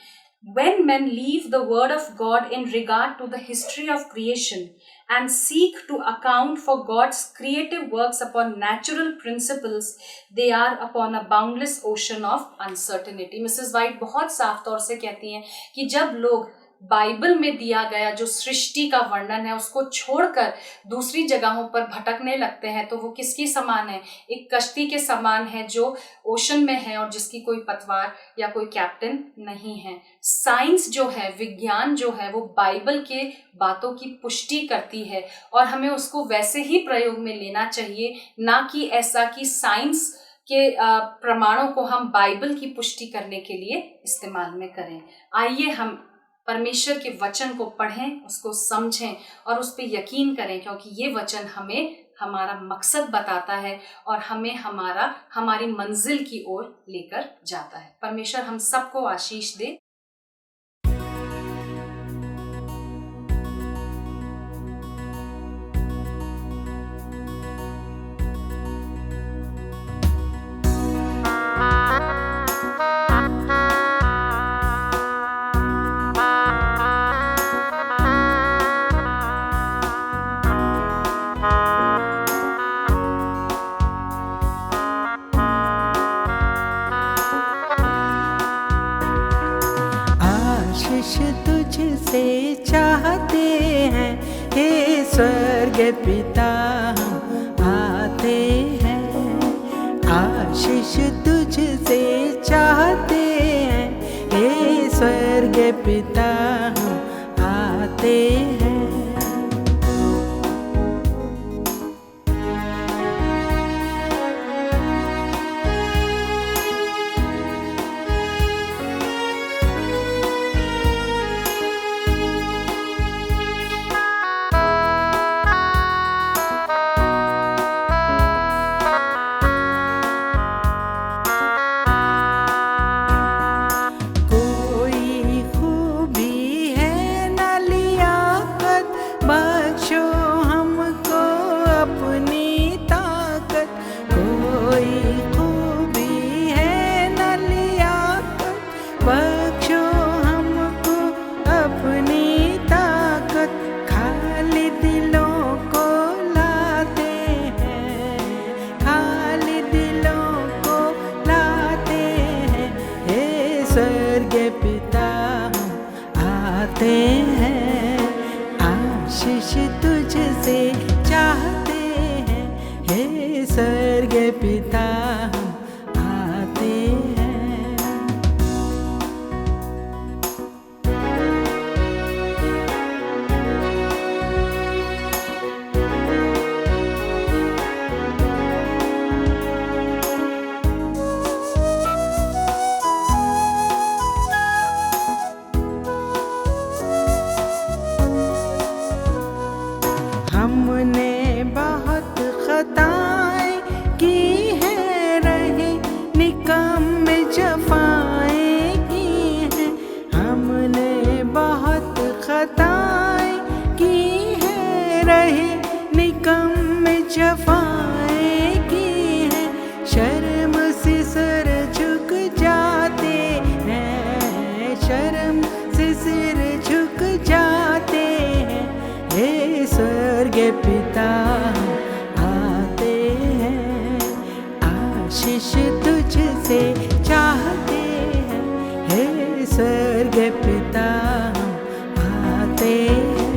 [SPEAKER 5] When men leave the word of God in regard to the history of creation and seek to account for God's creative works upon natural principles, they are upon a boundless ocean of uncertainty. Mrs white बहुत साफ तौर से कहती हैं कि जब लोग Bible में दिया गया जो सृष्टि का वर्णन है उसको छोड़कर दूसरी जगहों पर भटकने लगते हैं तो वो किसकी समान है? एक कश्ती के समान है जो ओशन में है और जिसकी कोई पतवार या कोई कैप्टन नहीं है। साइंस जो है, विज्ञान जो है, वो बाइबल के बातों की पुष्टि करती है और हमें उसको वैसे ही प्रयोग में लेना चाहिए, ना कि ऐसा कि साइंस के प्रमाणों को हम बाइबल की पुष्टि करने के लिए इस्तेमाल में करें। आइए हम परमेश्वर के वचन को पढ़ें, उसको समझें और उस पर यकीन करें, क्योंकि ये वचन हमें हमारा मकसद बताता है और हमें हमारी मंजिल की ओर लेकर जाता है। परमेश्वर हम सबको आशीष दे।
[SPEAKER 1] तुझसे चाहते हैं हे स्वर्ग पिता, हम आते हैं। आशीष तुझसे चाहते हैं हे स्वर्ग पिता, हम आते हैं। स्वर्ग पिता हम आते हैं, आशीष तुझसे चाहते हैं, हे स्वर्ग पिता हम आते हैं। हमने बहुत खताएं की हैं, रहे निकम्मे जफाएं की हैं। हमने बहुत खताएं की हैं, रहे निकम्मे जफाएं की हैं। शर्म से सर झुक जाते हैं, शर्म से सिर झुक जाते हैं, हे स्वर्ग पिता हम आते हैं, आशीष तुझसे चाहते हैं, हे स्वर्ग पिता हम आते हैं।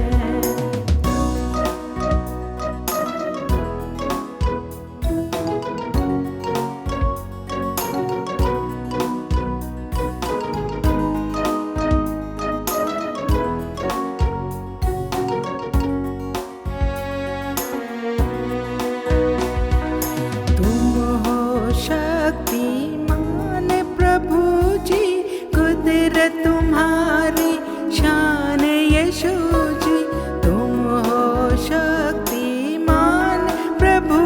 [SPEAKER 1] तुम हो शक्तिमान प्रभु जी, कुदरत तुम्हारी शान यीशु जी। तुम हो शक्तिमान प्रभु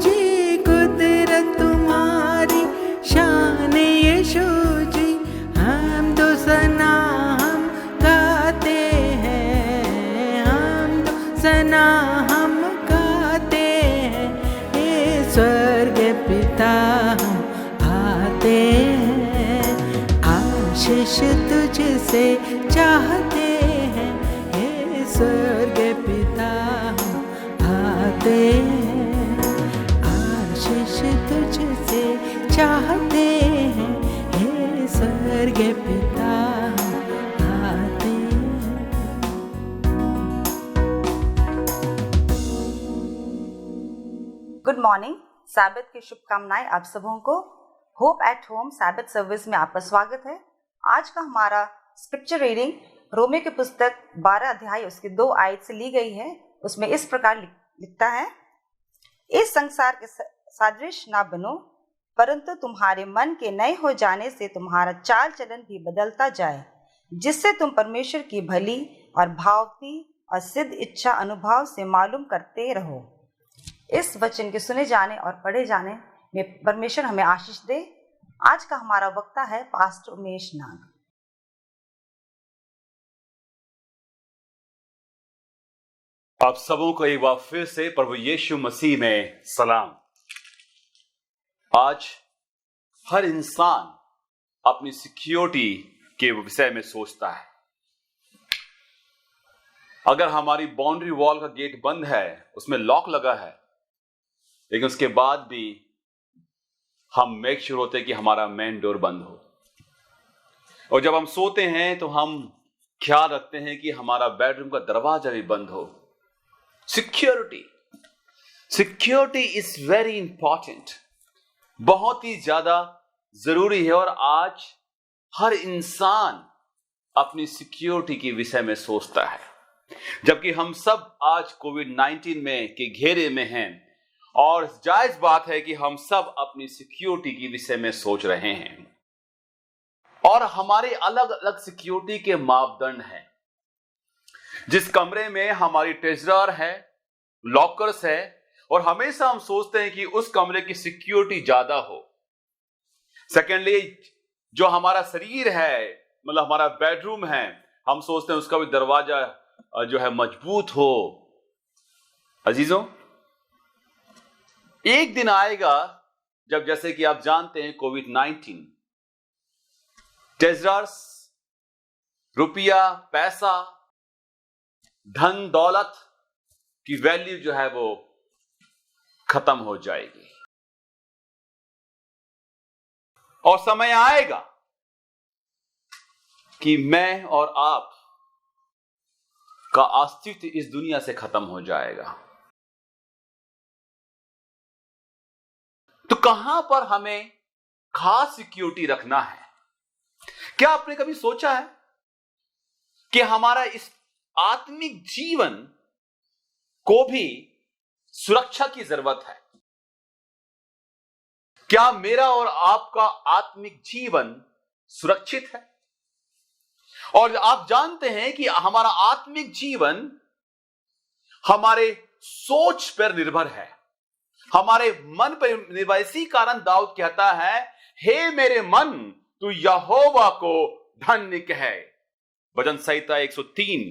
[SPEAKER 1] जी, कुदरत तुम्हारी शान यीशु जी। हम तो सना हम गाते हैं, हम तो सना हम गाते हैं, हे स्वर्ग पिता हम आते हैं, आशीष तुझसे चाहते हैं, हे स्वर्ग पिता हम आते हैं, आशीष तुझसे चाहते हैं, हे स्वर्ग पिता हम आते हैं।
[SPEAKER 8] Good morning. सैबत की शुभकामनाएं आप सबों को। होप एट होम सैबत सर्विस में आपका स्वागत है। आज का हमारा स्क्रिप्चर रीडिंग रोमियो की पुस्तक 12 अध्याय उसके 2 आयत से ली गई है। उसमें इस प्रकार लिखता है, इस संसार के सादृश ना बनो, परंतु तुम्हारे मन के नए हो जाने से तुम्हारा चाल चलन भी बदलता जाए, जिससे तुम परमेश्वर की भली और भावती और सिद्ध इच्छा अनुभव से मालूम करते रहो। इस वचन के सुने जाने और पढ़े जाने में परमेश्वर हमें आशीष दे। आज का हमारा वक्ता है पास्टर उमेश नाग।
[SPEAKER 9] आप सबों को एक बार फिर से प्रभु यीशु मसीह में सलाम। आज हर इंसान अपनी सिक्योरिटी के विषय में सोचता है। अगर हमारी बाउंड्री वॉल का गेट बंद है, उसमें लॉक लगा है, लेकिन उसके बाद भी हम मेक श्योर होते हैं कि हमारा मेन डोर बंद हो। और जब हम सोते हैं तो हम ख्याल रखते हैं कि हमारा बेडरूम का दरवाजा भी बंद हो। सिक्योरिटी इज वेरी इंपॉर्टेंट, बहुत ही ज्यादा जरूरी है। और आज हर इंसान अपनी सिक्योरिटी के विषय में सोचता है, जबकि हम सब आज कोविड-19 में के घेरे में हैं। और जायज बात है कि हम सब अपनी सिक्योरिटी के विषय में सोच रहे हैं। और हमारे अलग अलग सिक्योरिटी के मापदंड हैं। जिस कमरे में हमारी ट्रेजर है, लॉकर्स है, और हमेशा हम सोचते हैं कि उस कमरे की सिक्योरिटी ज्यादा हो। सेकेंडली, जो हमारा शरीर है, मतलब हमारा बेडरूम है, हम सोचते हैं उसका भी दरवाजा जो है मजबूत हो। अजीजों, एक दिन आएगा जब, जैसे कि आप जानते हैं, कोविड-19 ट्रेजर्स, रुपया, पैसा, धन दौलत की वैल्यू जो है वो खत्म हो जाएगी। और समय आएगा कि मैं और आप का अस्तित्व इस दुनिया से खत्म हो जाएगा, तो कहां पर हमें खास सिक्योरिटी रखना है? क्या आपने कभी सोचा है कि हमारा इस आत्मिक जीवन को भी सुरक्षा की जरूरत है? क्या मेरा और आपका आत्मिक जीवन सुरक्षित है? और आप जानते हैं कि हमारा आत्मिक जीवन हमारे सोच पर निर्भर है, हमारे मन पर निर्भर। इसी कारण दाऊद कहता है, हे मेरे मन तू यहोवा को धन्य कहे, भजन संहिता 103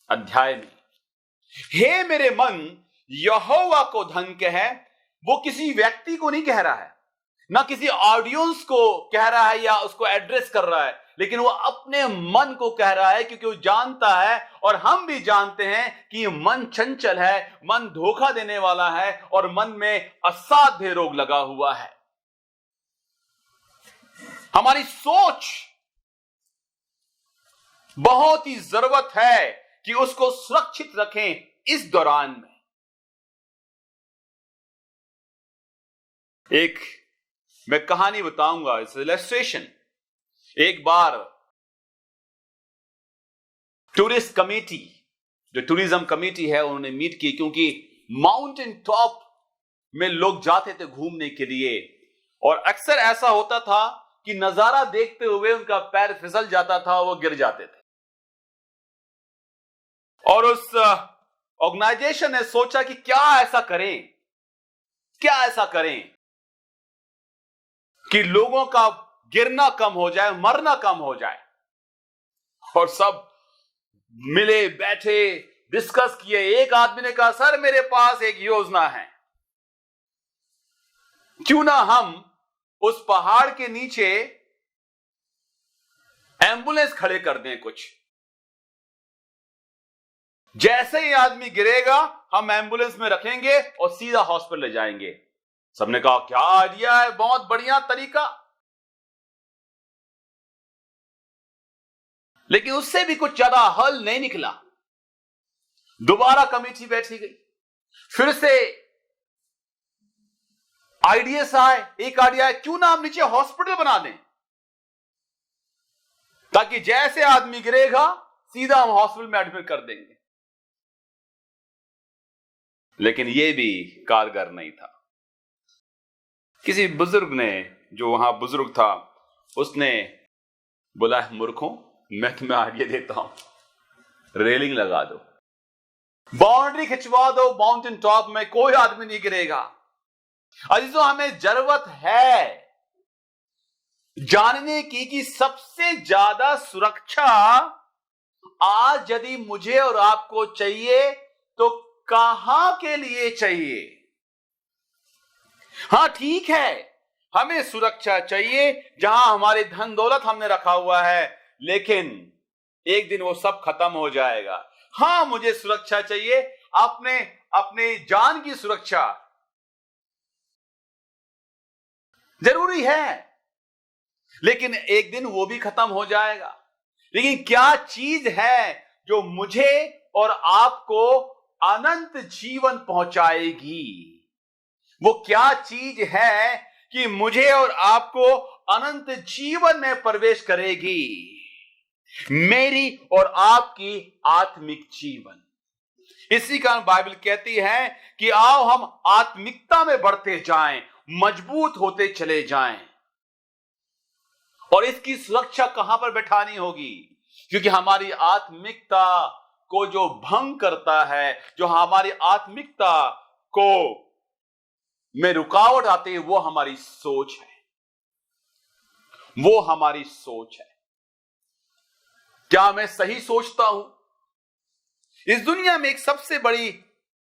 [SPEAKER 9] अध्याय में। हे मेरे मन यहोवा को धन्य कहे, वो किसी व्यक्ति को नहीं कह रहा है, ना किसी ऑडियंस को कह रहा है या उसको एड्रेस कर रहा है, लेकिन वो अपने मन को कह रहा है, क्योंकि वो जानता है और हम भी जानते हैं कि मन चंचल है, मन धोखा देने वाला है और मन में असाध्य रोग लगा हुआ है। हमारी सोच बहुत ही जरूरत है कि उसको सुरक्षित रखें इस दौरान में। एक मैं कहानी बताऊंगा, इस इलस्ट्रेशन। एक बार टूरिस्ट कमेटी, जो टूरिज्म कमेटी है, उन्होंने मीट की, क्योंकि माउंटेन टॉप में लोग जाते थे घूमने के लिए, और अक्सर ऐसा होता था कि नजारा देखते हुए उनका पैर फिसल जाता था, वो गिर जाते थे। और उस ऑर्गेनाइजेशन ने सोचा कि क्या ऐसा करें कि लोगों का गिरना कम हो जाए, मरना कम हो जाए। और सब मिले बैठे डिस्कस किए। एक आदमी ने कहा, सर मेरे पास एक योजना है, क्यों ना हम उस पहाड़ के नीचे एम्बुलेंस खड़े कर दें कुछ। जैसे ही आदमी गिरेगा हम एम्बुलेंस में रखेंगे और सीधा हॉस्पिटल ले जाएंगे। सबने कहा, क्या आइडिया है, बहुत बढ़िया तरीका। लेकिन उससे भी कुछ ज्यादा हल नहीं निकला। दोबारा कमेटी बैठी गई, फिर से आइडियाज आए। एक आइडिया है, क्यों ना हम नीचे हॉस्पिटल बना दें, ताकि जैसे आदमी गिरेगा सीधा हम हॉस्पिटल में एडमिट कर देंगे। लेकिन यह भी कारगर नहीं था। किसी बुजुर्ग ने, जो वहां बुजुर्ग था, उसने बोला, मूर्खों, मैं तुम्हें आइडिया देता हूं, रेलिंग लगा दो, बाउंड्री खिंचवा दो माउंटेन टॉप में, कोई आदमी नहीं गिरेगा। अजीजों, हमें जरूरत है जानने की कि सबसे ज्यादा सुरक्षा आज यदि मुझे और आपको चाहिए तो कहां के लिए चाहिए। हां ठीक है, हमें सुरक्षा चाहिए जहां हमारे धन दौलत हमने रखा हुआ है, लेकिन एक दिन वो सब खत्म हो जाएगा। हां, मुझे सुरक्षा चाहिए, अपने जान की सुरक्षा जरूरी है, लेकिन एक दिन वो भी खत्म हो जाएगा। लेकिन क्या चीज है जो मुझे और आपको अनंत जीवन पहुंचाएगी? वो क्या चीज है कि मुझे और आपको अनंत जीवन में प्रवेश करेगी? मेरी और आपकी आत्मिक जीवन। इसी कारण बाइबल कहती है कि आओ हम आत्मिकता में बढ़ते जाएं, मजबूत होते चले जाएं। और इसकी सुरक्षा कहां पर बैठानी होगी? क्योंकि हमारी आत्मिकता को जो भंग करता है, जो हमारी आत्मिकता को में रुकावट आती है, वो हमारी सोच है। वो हमारी सोच है। क्या मैं सही सोचता हूं? इस दुनिया में एक सबसे बड़ी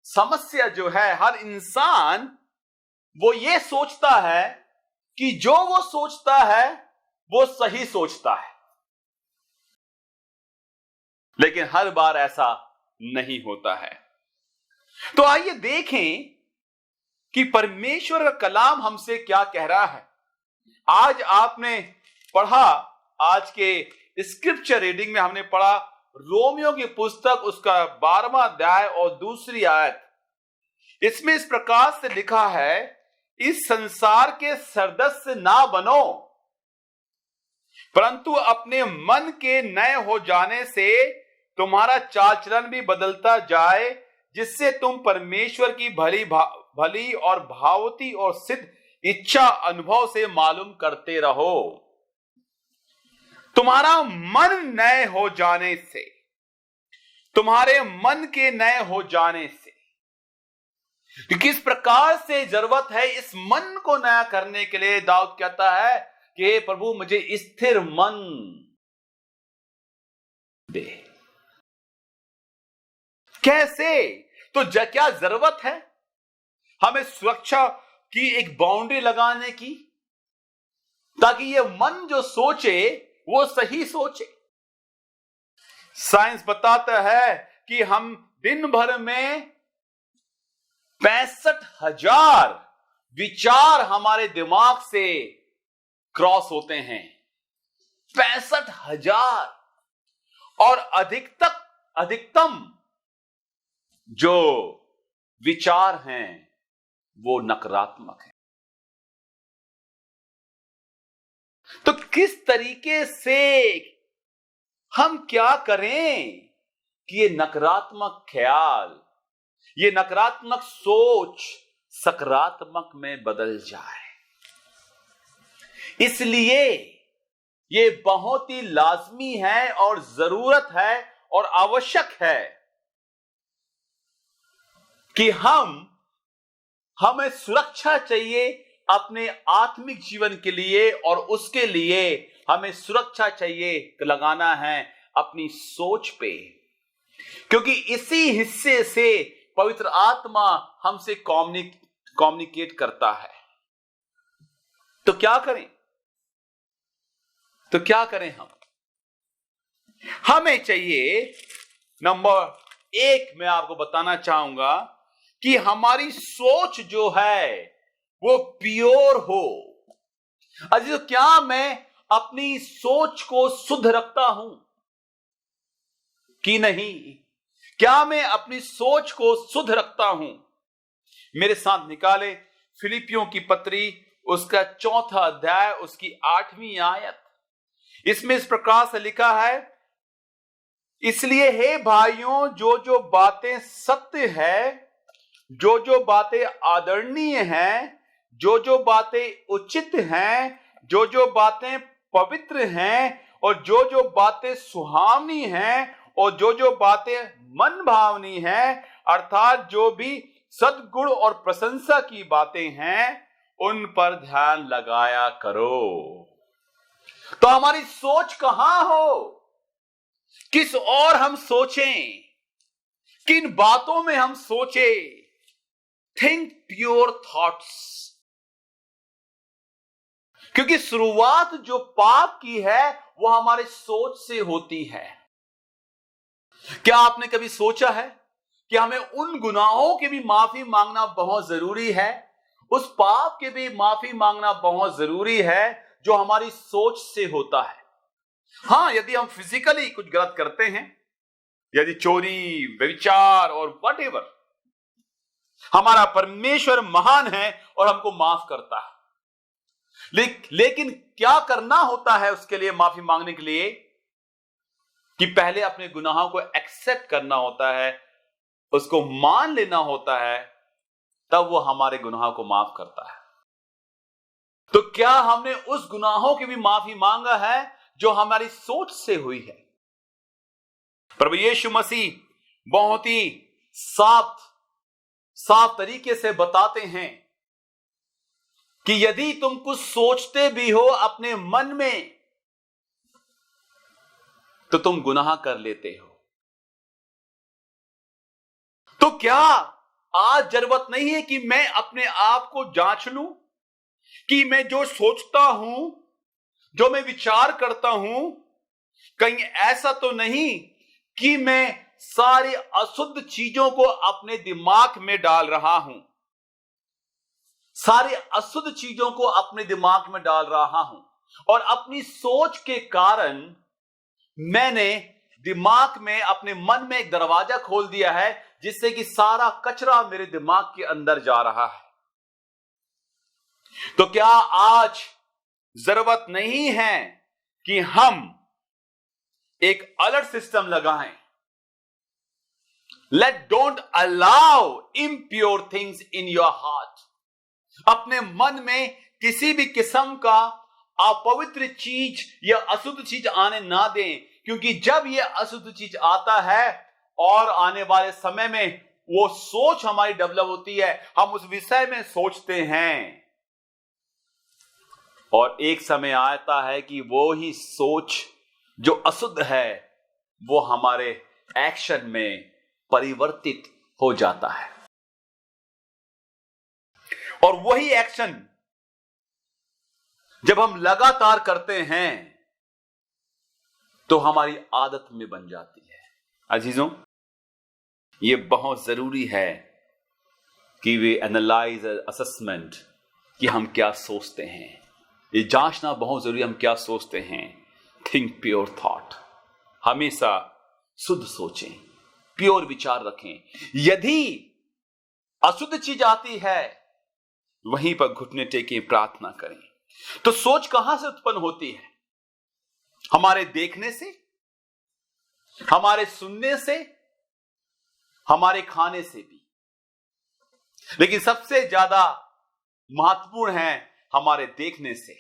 [SPEAKER 9] समस्या जो है, हर इंसान वो ये सोचता है कि जो वो सोचता है वो सही सोचता है, लेकिन हर बार ऐसा नहीं होता है। तो आइए देखें कि परमेश्वर का कलाम हमसे क्या कह रहा है। आज आपने पढ़ा आज के स्क्रिप्चर रीडिंग में हमने पढ़ा रोमियो की पुस्तक उसका 12वां अध्याय और दूसरी आयत। इसमें इस प्रकार से लिखा है, इस संसार के सदस्य ना बनो, परंतु अपने मन के नए हो जाने से तुम्हारा चाल चलन भी बदलता जाए, जिससे तुम परमेश्वर की भली और भावती और सिद्ध इच्छा अनुभव से मालूम करते रहो। तुम्हारा मन नए हो जाने से, तुम्हारे मन के नए हो जाने से किस प्रकार से जरूरत है इस मन को नया करने के लिए। दाऊद कहता है कि प्रभु मुझे स्थिर मन दे। कैसे? तो क्या जरूरत है हमें सुरक्षा की एक बाउंड्री लगाने की, ताकि ये मन जो सोचे वो सही सोचे। साइंस बताता है कि हम दिन भर में 65,000 विचार हमारे दिमाग से क्रॉस होते हैं। 65,000 और अधिकतम जो विचार हैं वो नकारात्मक है। तो किस तरीके से हम क्या करें कि ये नकारात्मक ख्याल, ये नकारात्मक सोच सकारात्मक में बदल जाए। इसलिए ये बहुत ही लाजमी है और जरूरत है और आवश्यक है कि हमें सुरक्षा चाहिए अपने आत्मिक जीवन के लिए, और उसके लिए हमें सुरक्षा चाहिए लगाना है अपनी सोच पे, क्योंकि इसी हिस्से से पवित्र आत्मा हमसे कम्युनिकेट करता है। तो क्या करें? हमें चाहिए, नंबर 1 मैं आपको बताना चाहूंगा कि हमारी सोच जो है वो प्योर हो। अजी, तो क्या मैं अपनी सोच को शुद्ध रखता हूं कि नहीं? क्या मैं अपनी सोच को शुद्ध रखता हूं? मेरे साथ निकाले फिलिपियों की पत्री उसका 4था अध्याय उसकी 8वीं आयत। इसमें इस प्रकार से लिखा है, इसलिए हे भाइयों, जो बातें सत्य है, जो बातें आदरणीय हैं, जो बातें उचित हैं, जो बातें पवित्र हैं, और जो बातें सुहावनी हैं, और जो बातें मन भावनी हैं, अर्थात जो भी सद्गुण और प्रशंसा की बातें हैं, उन पर ध्यान लगाया करो। तो हमारी सोच कहां हो? किस और हम सोचें? किन बातों में हम सोचें? थिंक प्योर थॉट्स, क्योंकि शुरुआत जो पाप की है वो हमारे सोच से होती है। क्या आपने कभी सोचा है कि हमें उन गुनाहों की भी माफी मांगना बहुत जरूरी है, उस पाप के भी माफी मांगना बहुत जरूरी है जो हमारी सोच से होता है। हां, यदि हम फिजिकली कुछ गलत करते हैं, यदि चोरी, व्यभिचार और व्हाटएवर, हमारा परमेश्वर महान है और हमको माफ करता है। लेकिन क्या करना होता है उसके लिए, माफी मांगने के लिए? कि पहले अपने गुनाहों को एक्सेप्ट करना होता है, उसको मान लेना होता है, तब वो हमारे गुनाहों को माफ करता है। तो क्या हमने उस गुनाहों की भी माफी मांगा है जो हमारी सोच से हुई है? प्रभु यीशु मसीह बहुत ही साफ तरीके से बताते हैं कि यदि तुम कुछ सोचते भी हो अपने मन में, तो तुम गुनाह कर लेते हो। तो क्या आज जरूरत नहीं है कि मैं अपने आप को जांच लूं कि मैं जो सोचता हूं, जो मैं विचार करता हूं, कहीं ऐसा तो नहीं कि मैं सारी अशुद्ध चीजों को अपने दिमाग में डाल रहा हूं, सारी अशुद्ध चीजों को अपने दिमाग में डाल रहा हूं। और अपनी सोच के कारण मैंने दिमाग में, अपने मन में एक दरवाजा खोल दिया है जिससे कि सारा कचरा मेरे दिमाग के अंदर जा रहा है। तो क्या आज जरूरत नहीं है कि हम एक अलर्ट सिस्टम लगाएं? Don't allow impure things in your heart. अपने मन में किसी भी किस्म का अपवित्र चीज या अशुद्ध चीज आने ना दें, क्योंकि जब यह अशुद्ध चीज आता है और आने वाले समय में वो सोच हमारी डेवलप होती है, हम उस विषय में सोचते हैं और एक समय आता है कि वो ही सोच जो अशुद्ध है वो हमारे एक्शन में परिवर्तित हो जाता है, और वही एक्शन जब हम लगातार करते हैं तो हमारी आदत में बन जाती है। अजीजों, ये बहुत जरूरी है कि वे एनालाइज, असेसमेंट कि हम क्या सोचते हैं। ये जांचना बहुत जरूरी है, हम क्या सोचते हैं। थिंक प्योर थॉट, हमेशा शुद्ध सोचें, प्योर विचार रखें। यदि अशुद्ध चीज आती है वहीं पर घुटने टेकें, प्रार्थना करें। तो सोच कहां से उत्पन्न होती है? हमारे देखने से, हमारे सुनने से, हमारे खाने से भी, लेकिन सबसे ज्यादा महत्वपूर्ण है हमारे देखने से।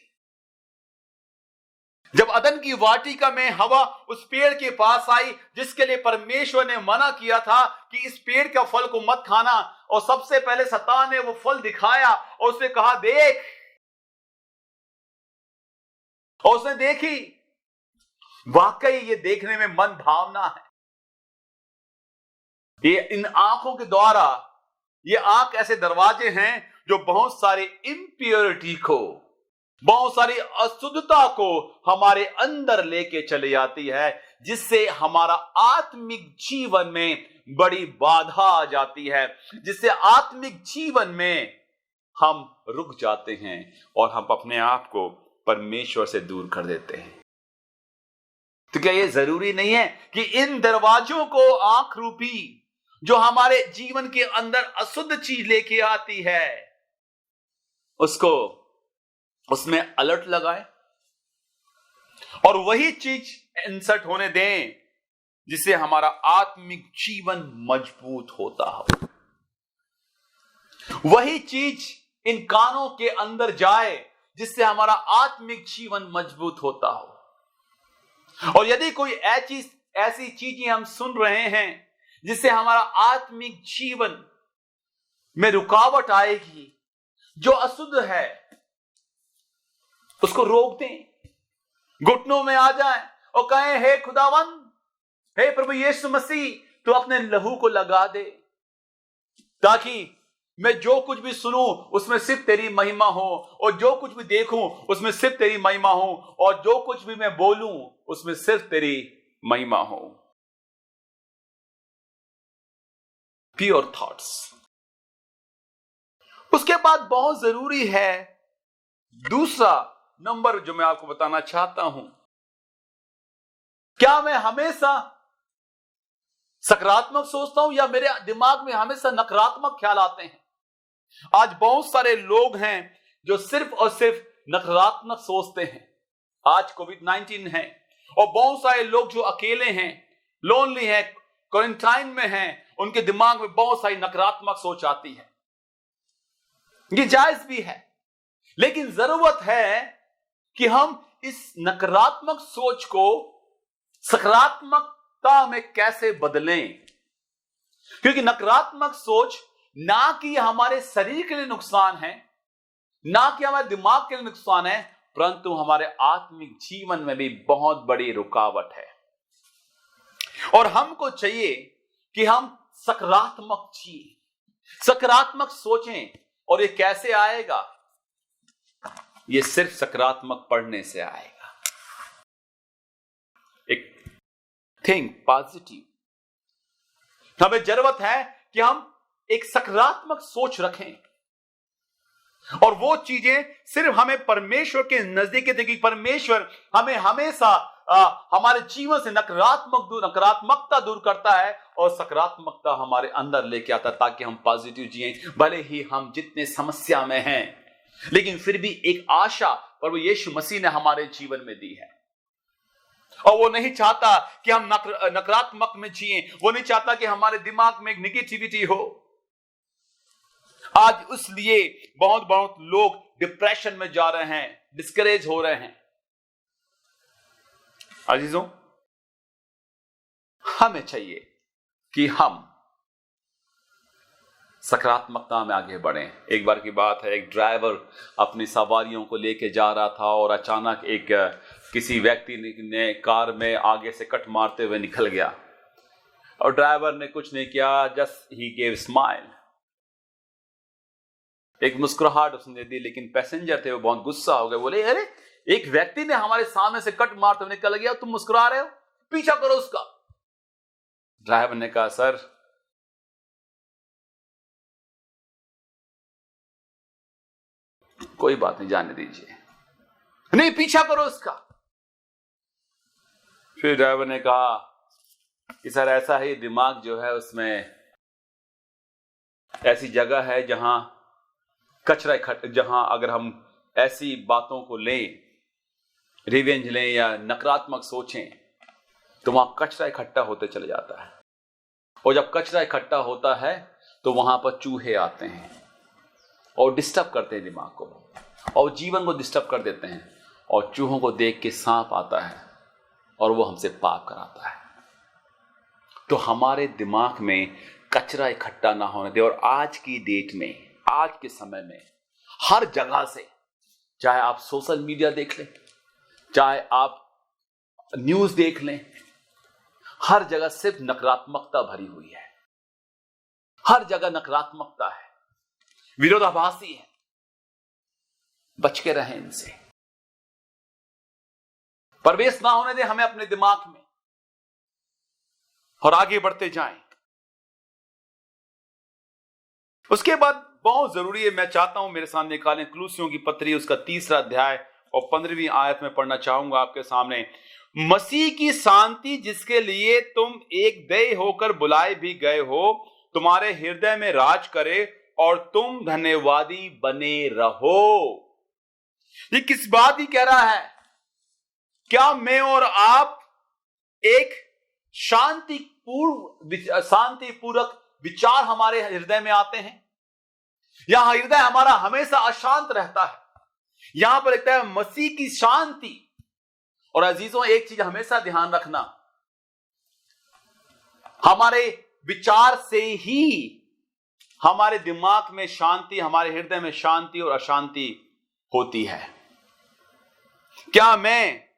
[SPEAKER 9] जब अदन की वाटिका में हवा उस पेड़ के पास आई जिसके लिए परमेश्वर ने मना किया था कि इस पेड़ का फल को मत खाना, और सबसे पहले शैतान ने वो फल दिखाया और उसने कहा देख, और उसने देखी। वाकई ये देखने में मन भावना है। ये इन आंखों के द्वारा, ये आंख ऐसे दरवाजे हैं जो बहुत सारी इम्प्योरिटी को, बहुत सारी अशुद्धता को हमारे अंदर लेके चले जाती है, जिससे हमारा आत्मिक जीवन में बड़ी बाधा आ जाती है, जिससे आत्मिक जीवन में हम रुक जाते हैं और हम अपने आप को परमेश्वर से दूर कर देते हैं। तो क्या यह जरूरी नहीं है कि इन दरवाजों को, आंख रूपी जो हमारे जीवन के अंदर अशुद्ध चीज लेके आती है, उसको उसमें अलर्ट लगाएं और वही चीज इंसर्ट होने दें जिससे हमारा आत्मिक जीवन मजबूत होता हो। वही चीज इन कानों के अंदर जाए जिससे हमारा आत्मिक जीवन मजबूत होता हो। और यदि कोई ऐसी चीजें हम सुन रहे हैं जिससे हमारा आत्मिक जीवन में रुकावट आएगी, जो अशुद्ध है, उसको रोक दें, घुटनों में आ जाएं और कहें, हे खुदावन, हे प्रभु यीशु मसीह, तू अपने लहू को लगा दे ताकि मैं जो कुछ भी सुनूं उसमें सिर्फ तेरी महिमा हो, और जो कुछ भी देखूं उसमें सिर्फ तेरी महिमा हो, और जो कुछ भी मैं बोलूं उसमें सिर्फ तेरी महिमा हो। Pure thoughts. उसके बाद बहुत जरूरी है दूसरा नंबर जो मैं आपको बताना चाहता हूं, क्या मैं हमेशा सकारात्मक सोचता हूं या मेरे दिमाग में हमेशा नकारात्मक ख्याल आते हैं? आज बहुत सारे लोग हैं जो सिर्फ और सिर्फ नकारात्मक सोचते हैं। आज कोविड-19 है और बहुत सारे लोग जो अकेले हैं, लोनली हैं, क्वारंटाइन में हैं, उनके दिमाग में बहुत सारी नकारात्मक सोच आती है। ये जायज भी है, लेकिन जरूरत है कि हम इस नकारात्मक सोच को सकारात्मकता में कैसे बदलें, क्योंकि नकारात्मक सोच ना कि हमारे शरीर के लिए नुकसान है, ना कि हमारे दिमाग के लिए नुकसान है, परंतु हमारे आत्मिक जीवन में भी बहुत बड़ी रुकावट है। और हमको चाहिए कि हम सकारात्मक जिए, सकारात्मक सोचें। और ये कैसे आएगा? ये सिर्फ सकारात्मक पढ़ने से आएगा। एक थिंक पॉजिटिव। हमें जरूरत है कि हम एक सकारात्मक सोच रखें। और वो चीजें सिर्फ हमें परमेश्वर के नजदीक है, क्योंकि परमेश्वर हमें हमेशा हमारे जीवन से नकारात्मकता दूर करता है और सकारात्मकता हमारे अंदर लेके आता है, ताकि हम पॉजिटिव जिएं। भले ही हम जितने समस्या में हैं, लेकिन फिर भी एक आशा प्रभु यीशु मसीह ने हमारे जीवन में दी है। और वो नहीं चाहता कि हम नकारात्मक में जिएं, वो नहीं चाहता कि हमारे दिमाग में एक नेगेटिविटी हो। आज इसलिए बहुत लोग डिप्रेशन में जा रहे हैं, डिस्करेज हो रहे हैं। अजीजों, हमें चाहिए कि हम सकारात्मकता में आगे बढ़ें। एक बार की बात है, एक ड्राइवर अपनी सवारियों को लेके जा रहा था और अचानक एक किसी व्यक्ति ने कार में आगे से कट मारते हुए निकल गया, और ड्राइवर ने कुछ नहीं किया, जस्ट ही गेव स्माइल, एक मुस्कुराहट उसने दी। लेकिन पैसेंजर थे वो बहुत गुस्सा हो गए, बोले अरे एक व्यक्ति ने हमारे सामने से कट मारते हुए निकल गया, तुम मुस्कुरा रहे हो, पीछा करो उसका। ड्राइवर ने कहा सर, कोई बात नहीं, जाने दीजिए, नहीं पीछा करो उसका। फिर ड्राइवर ने कहा कि सर ऐसा ही दिमाग जो है उसमें ऐसी जगह है जहां जहां अगर हम ऐसी बातों को लें, रिवेंज लें या नकारात्मक सोचें, तो वहां कचरा इकट्ठा होते चले जाता है। और जब कचरा इकट्ठा होता है तो वहां पर चूहे आते हैं और डिस्टर्ब करते हैं दिमाग को, और जीवन को डिस्टर्ब कर देते हैं। और चूहों को देख के सांप आता है और वो हमसे पाप कराता है। तो हमारे दिमाग में कचरा इकट्ठा ना होने दे। और आज की डेट में, आज के समय में हर जगह से, चाहे आप सोशल मीडिया देख लें, चाहे आप न्यूज देख लें, हर जगह सिर्फ नकारात्मकता भरी हुई है। हर जगह नकारात्मकता है, विरोधाभासी है। बच के रहें इनसे, प्रवेश ना होने दें हमें अपने दिमाग में, और आगे बढ़ते जाएं। उसके बाद बहुत जरूरी है, मैं चाहता हूं मेरे सामने निकालें कुलुस्सियों की पत्री, उसका 3 अध्याय और 15वीं आयत में पढ़ना चाहूंगा आपके सामने। मसीह की शांति जिसके लिए तुम एक देह होकर बुलाए भी गए हो, तुम्हारे हृदय में राज करे और तुम धन्यवादी बने रहो। ये किस बात ही कह रहा है? क्या मैं और आप एक शांतिपूर्वक विचार हमारे हृदय में आते हैं? यहां हृदय हमारा हमेशा अशांत रहता है। यहां पर लिखता है मसीह की शांति। और अजीजों, एक चीज हमेशा ध्यान रखना, हमारे विचार से ही हमारे दिमाग में शांति, हमारे हृदय में शांति और अशांति होती है। क्या मैं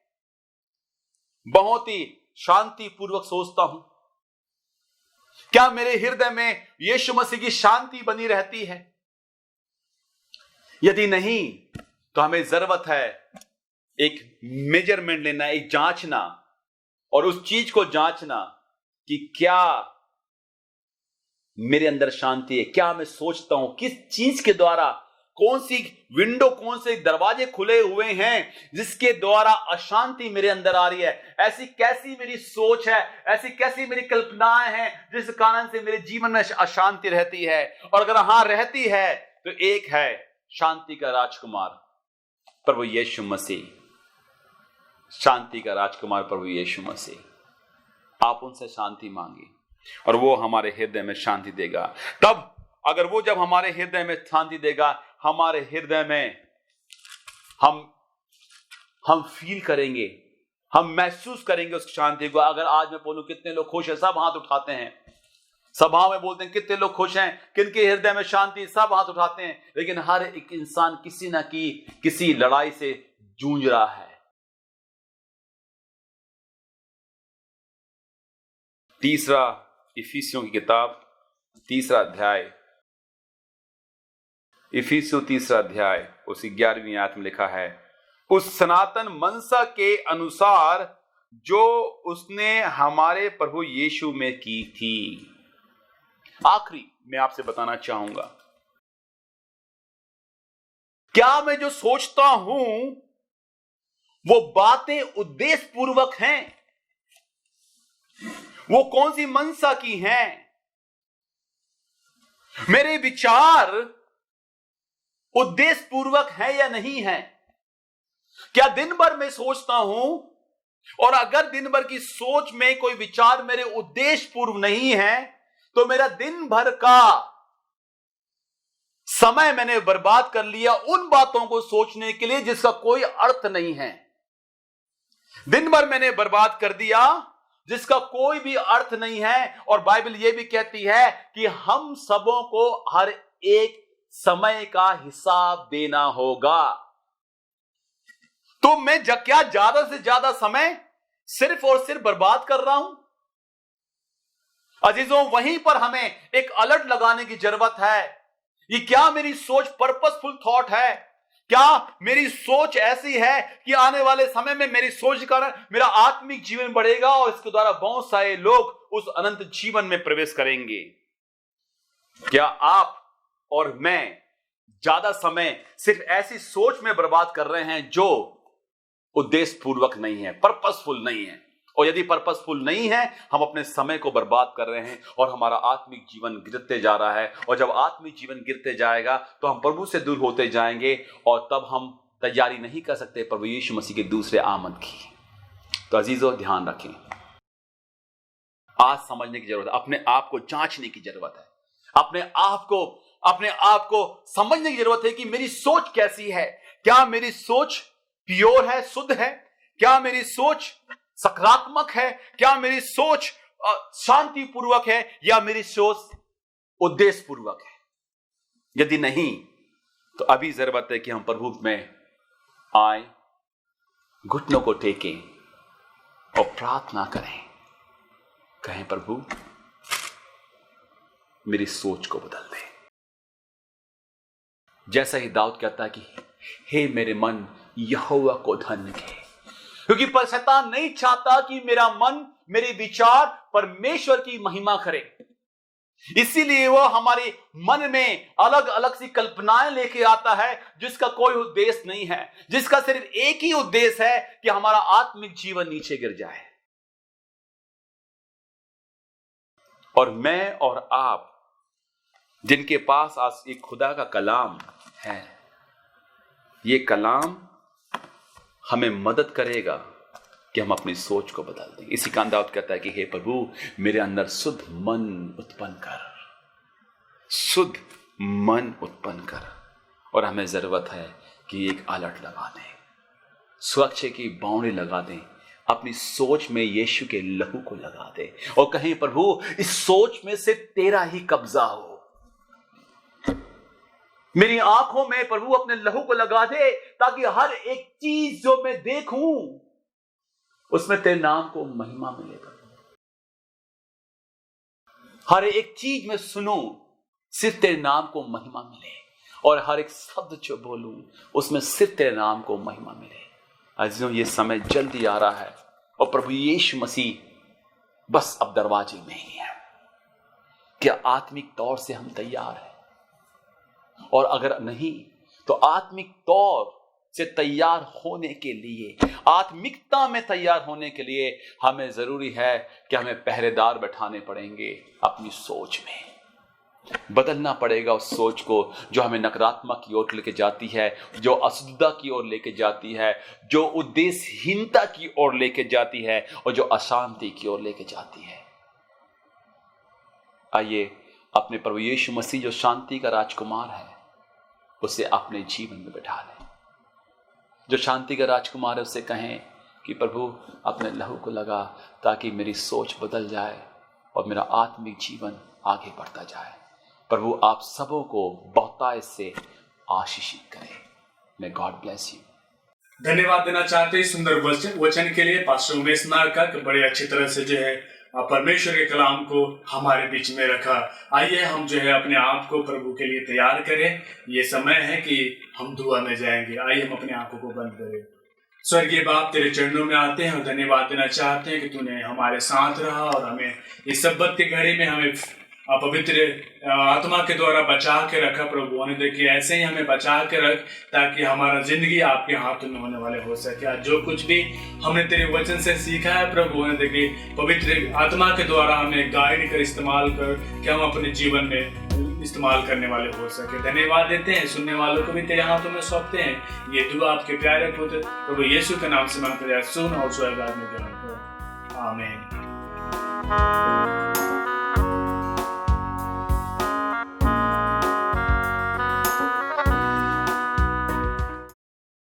[SPEAKER 9] बहुत ही शांतिपूर्वक सोचता हूं? क्या मेरे हृदय में यीशु मसीह की शांति बनी रहती है? यदि नहीं, तो हमें जरूरत है एक मेजरमेंट लेना, एक जांचना, और उस चीज को जांचना कि क्या मेरे अंदर शांति है, क्या मैं सोचता हूं, किस चीज के द्वारा, कौन सी विंडो, कौन से दरवाजे खुले हुए हैं जिसके द्वारा अशांति मेरे अंदर आ रही है। ऐसी कैसी मेरी सोच है, ऐसी कैसी मेरी कल्पनाएं हैं जिस कारण से मेरे जीवन में अशांति रहती है। और अगर हां रहती है, तो एक है शांति का राजकुमार प्रभु यीशु मसीह। शांति का राजकुमार प्रभु यीशु मसीह। आप उनसे शांति मांगिए और वो हमारे हृदय में शांति देगा। तब अगर वो जब हमारे हृदय में शांति देगा, हमारे हृदय में हम फील करेंगे, हम महसूस करेंगे उस शांति को। अगर आज मैं बोलूं कितने लोग खुश हैं, सब हाथ उठाते हैं। सभा में बोलते हैं कितने लोग खुश हैं, किनके हृदय में शांति, सब हाथ उठाते हैं। लेकिन हर एक इंसान किसी ना किसी लड़ाई से जूझ रहा है। तीसरा इफिसियों की किताब 3 अध्याय, इफिसियों 3 अध्याय उसी 11वीं आयत में लिखा है, उस सनातन मनसा के अनुसार जो उसने हमारे प्रभु यीशु में की थी। आखिरी मैं आपसे बताना चाहूंगा, क्या मैं जो सोचता हूं वो बातें उद्देश्य पूर्वक हैं? वो कौन सी मनसा की हैं? मेरे विचार उद्देश्य पूर्वक है या नहीं है? क्या दिन भर मैं सोचता हूं और अगर दिन भर की सोच में कोई विचार मेरे उद्देश्य पूर्व नहीं है तो मेरा दिन भर का समय मैंने बर्बाद कर लिया उन बातों को सोचने के लिए जिसका कोई अर्थ नहीं है। दिन भर मैंने बर्बाद कर दिया जिसका कोई भी अर्थ नहीं है। और बाइबल यह भी कहती है कि हम सबों को हर एक समय का हिसाब देना होगा। तो मैं क्या ज्यादा से ज्यादा समय सिर्फ और सिर्फ बर्बाद कर रहा हूं? अजीजों, वहीं पर हमें एक अलर्ट लगाने की जरूरत है। ये क्या मेरी सोच पर्पसफुल थॉट है? क्या मेरी सोच ऐसी है कि आने वाले समय में मेरी सोच के कारण मेरा आत्मिक जीवन बढ़ेगा और इसके द्वारा बहुत सारे लोग उस अनंत जीवन में प्रवेश करेंगे? क्या आप और मैं ज्यादा समय सिर्फ ऐसी सोच में बर्बाद कर रहे हैं जो उद्देश्य पूर्वक नहीं है, पर्पसफुल नहीं है? और यदि पर्पसफुल नहीं है, हम अपने समय को बर्बाद कर रहे हैं और हमारा आत्मिक जीवन गिरते जा रहा है। और जब आत्मिक जीवन गिरते जाएगा तो हम प्रभु से दूर होते जाएंगे और तब हम तैयारी नहीं कर सकते प्रभु यीशु मसीह के दूसरे आमद की। तो अजीजों, ध्यान रखें, आज समझने की जरूरत है, अपने आप को जांचने की जरूरत है, अपने आप को समझने की जरूरत है कि मेरी सोच कैसी है। क्या मेरी सोच प्योर है, शुद्ध है? क्या मेरी सोच सकारात्मक है? क्या मेरी सोच शांतिपूर्वक है या मेरी सोच उद्देश्य पूर्वक है? यदि नहीं तो अभी जरूरत है कि हम प्रभु में आए, घुटनों को टेकें और प्रार्थना करें, कहें प्रभु मेरी सोच को बदल दे। जैसा ही दाऊद कहता है कि हे मेरे मन यहोवा को धन्य कहे, क्योंकि शैतान नहीं चाहता कि मेरा मन, मेरे विचार परमेश्वर की महिमा करे। इसीलिए वो हमारे मन में अलग अलग सी कल्पनाएं लेके आता है जिसका कोई उद्देश्य नहीं है, जिसका सिर्फ एक ही उद्देश्य है कि हमारा आत्मिक जीवन नीचे गिर जाए। और मैं और आप जिनके पास आज एक खुदा का कलाम है, ये कलाम हमें मदद करेगा कि हम अपनी सोच को बदल दें। इसी का दाऊद कहता है कि हे प्रभु मेरे अंदर शुद्ध मन उत्पन्न कर, शुद्ध मन उत्पन्न कर। और हमें जरूरत है कि एक अलर्ट लगा दें, सुरक्षा की बाउंड्री लगा दें, अपनी सोच में यीशु के लहू को लगा दें और कहें प्रभु इस सोच में से तेरा ही कब्जा हो। मेरी आंखों में प्रभु अपने लहू को लगा दे ताकि हर एक चीज जो मैं देखूं उसमें तेरे नाम को महिमा मिले। हर एक चीज में सुनूं सिर्फ तेरे नाम को महिमा मिले और हर एक शब्द जो बोलूं उसमें सिर्फ तेरे नाम को महिमा मिले। अजीजों, ये समय जल्दी आ रहा है और प्रभु यीशु मसीह बस अब दरवाजे में ही है। क्या आत्मिक तौर से हम तैयार हैं? और अगर नहीं तो आत्मिक तौर से तैयार होने के लिए, आत्मिकता में तैयार होने के लिए हमें जरूरी है कि हमें पहरेदार बैठाने पड़ेंगे। अपनी सोच में बदलना पड़ेगा उस सोच को जो हमें नकारात्मक की ओर लेके जाती है, जो अशुद्धता की ओर लेके जाती है, जो उद्देश्यहीनता की ओर लेके जाती है और जो अशांति की ओर लेके जाती है। आइए अपने प्रभु यीशु मसीह जो शांति का राजकुमार है उसे अपने जीवन में बैठा लें। जो शांति का राजकुमार है उससे कहें कि प्रभु अपने लहू को लगा ताकि मेरी सोच बदल जाए और मेरा आत्मिक जीवन आगे बढ़ता जाए। प्रभु आप सबों को बहुतायत से आशीषित करें। May God bless you.
[SPEAKER 7] धन्यवाद देना चाहते हैं सुंदर वचन के लिए पास्टर उमेश नारका, बड़े अच्छी तरह से जो है परमेश्वर के कलाम को हमारे बीच में रखा। आइए हम जो है अपने आप को प्रभु के लिए तैयार करें। ये समय है कि हम दुआ में जाएंगे। आइए हम अपने आंखों को बंद करें। स्वर्गीय बाप, तेरे चरणों में आते हैं और धन्यवाद देना चाहते हैं कि तूने हमारे साथ रहा और हमें इस सब्बत की घड़ी में हमें पवित्र आत्मा के द्वारा बचा के रखा प्रभु। होने दे कि ऐसे ही हमें बचा के रख, ताकि हमारा जिंदगी आपके हाथों में होने वाले हो सके। आज जो कुछ भी हमने तेरे वचन से सीखा है प्रभु, होने दे कि पवित्र आत्मा के द्वारा हमें गाइड कर, इस्तेमाल कर, कि हम अपने जीवन में इस्तेमाल करने वाले हो सके। धन्यवाद देते हैं, सुनने वालों को भी तेरे हाथों में सौंपते हैं। ये दुआ आपके प्यारे पुत्र प्रभु यीशु के नाम से मांगते हैं, सुन और स्वर्ग में आमीन।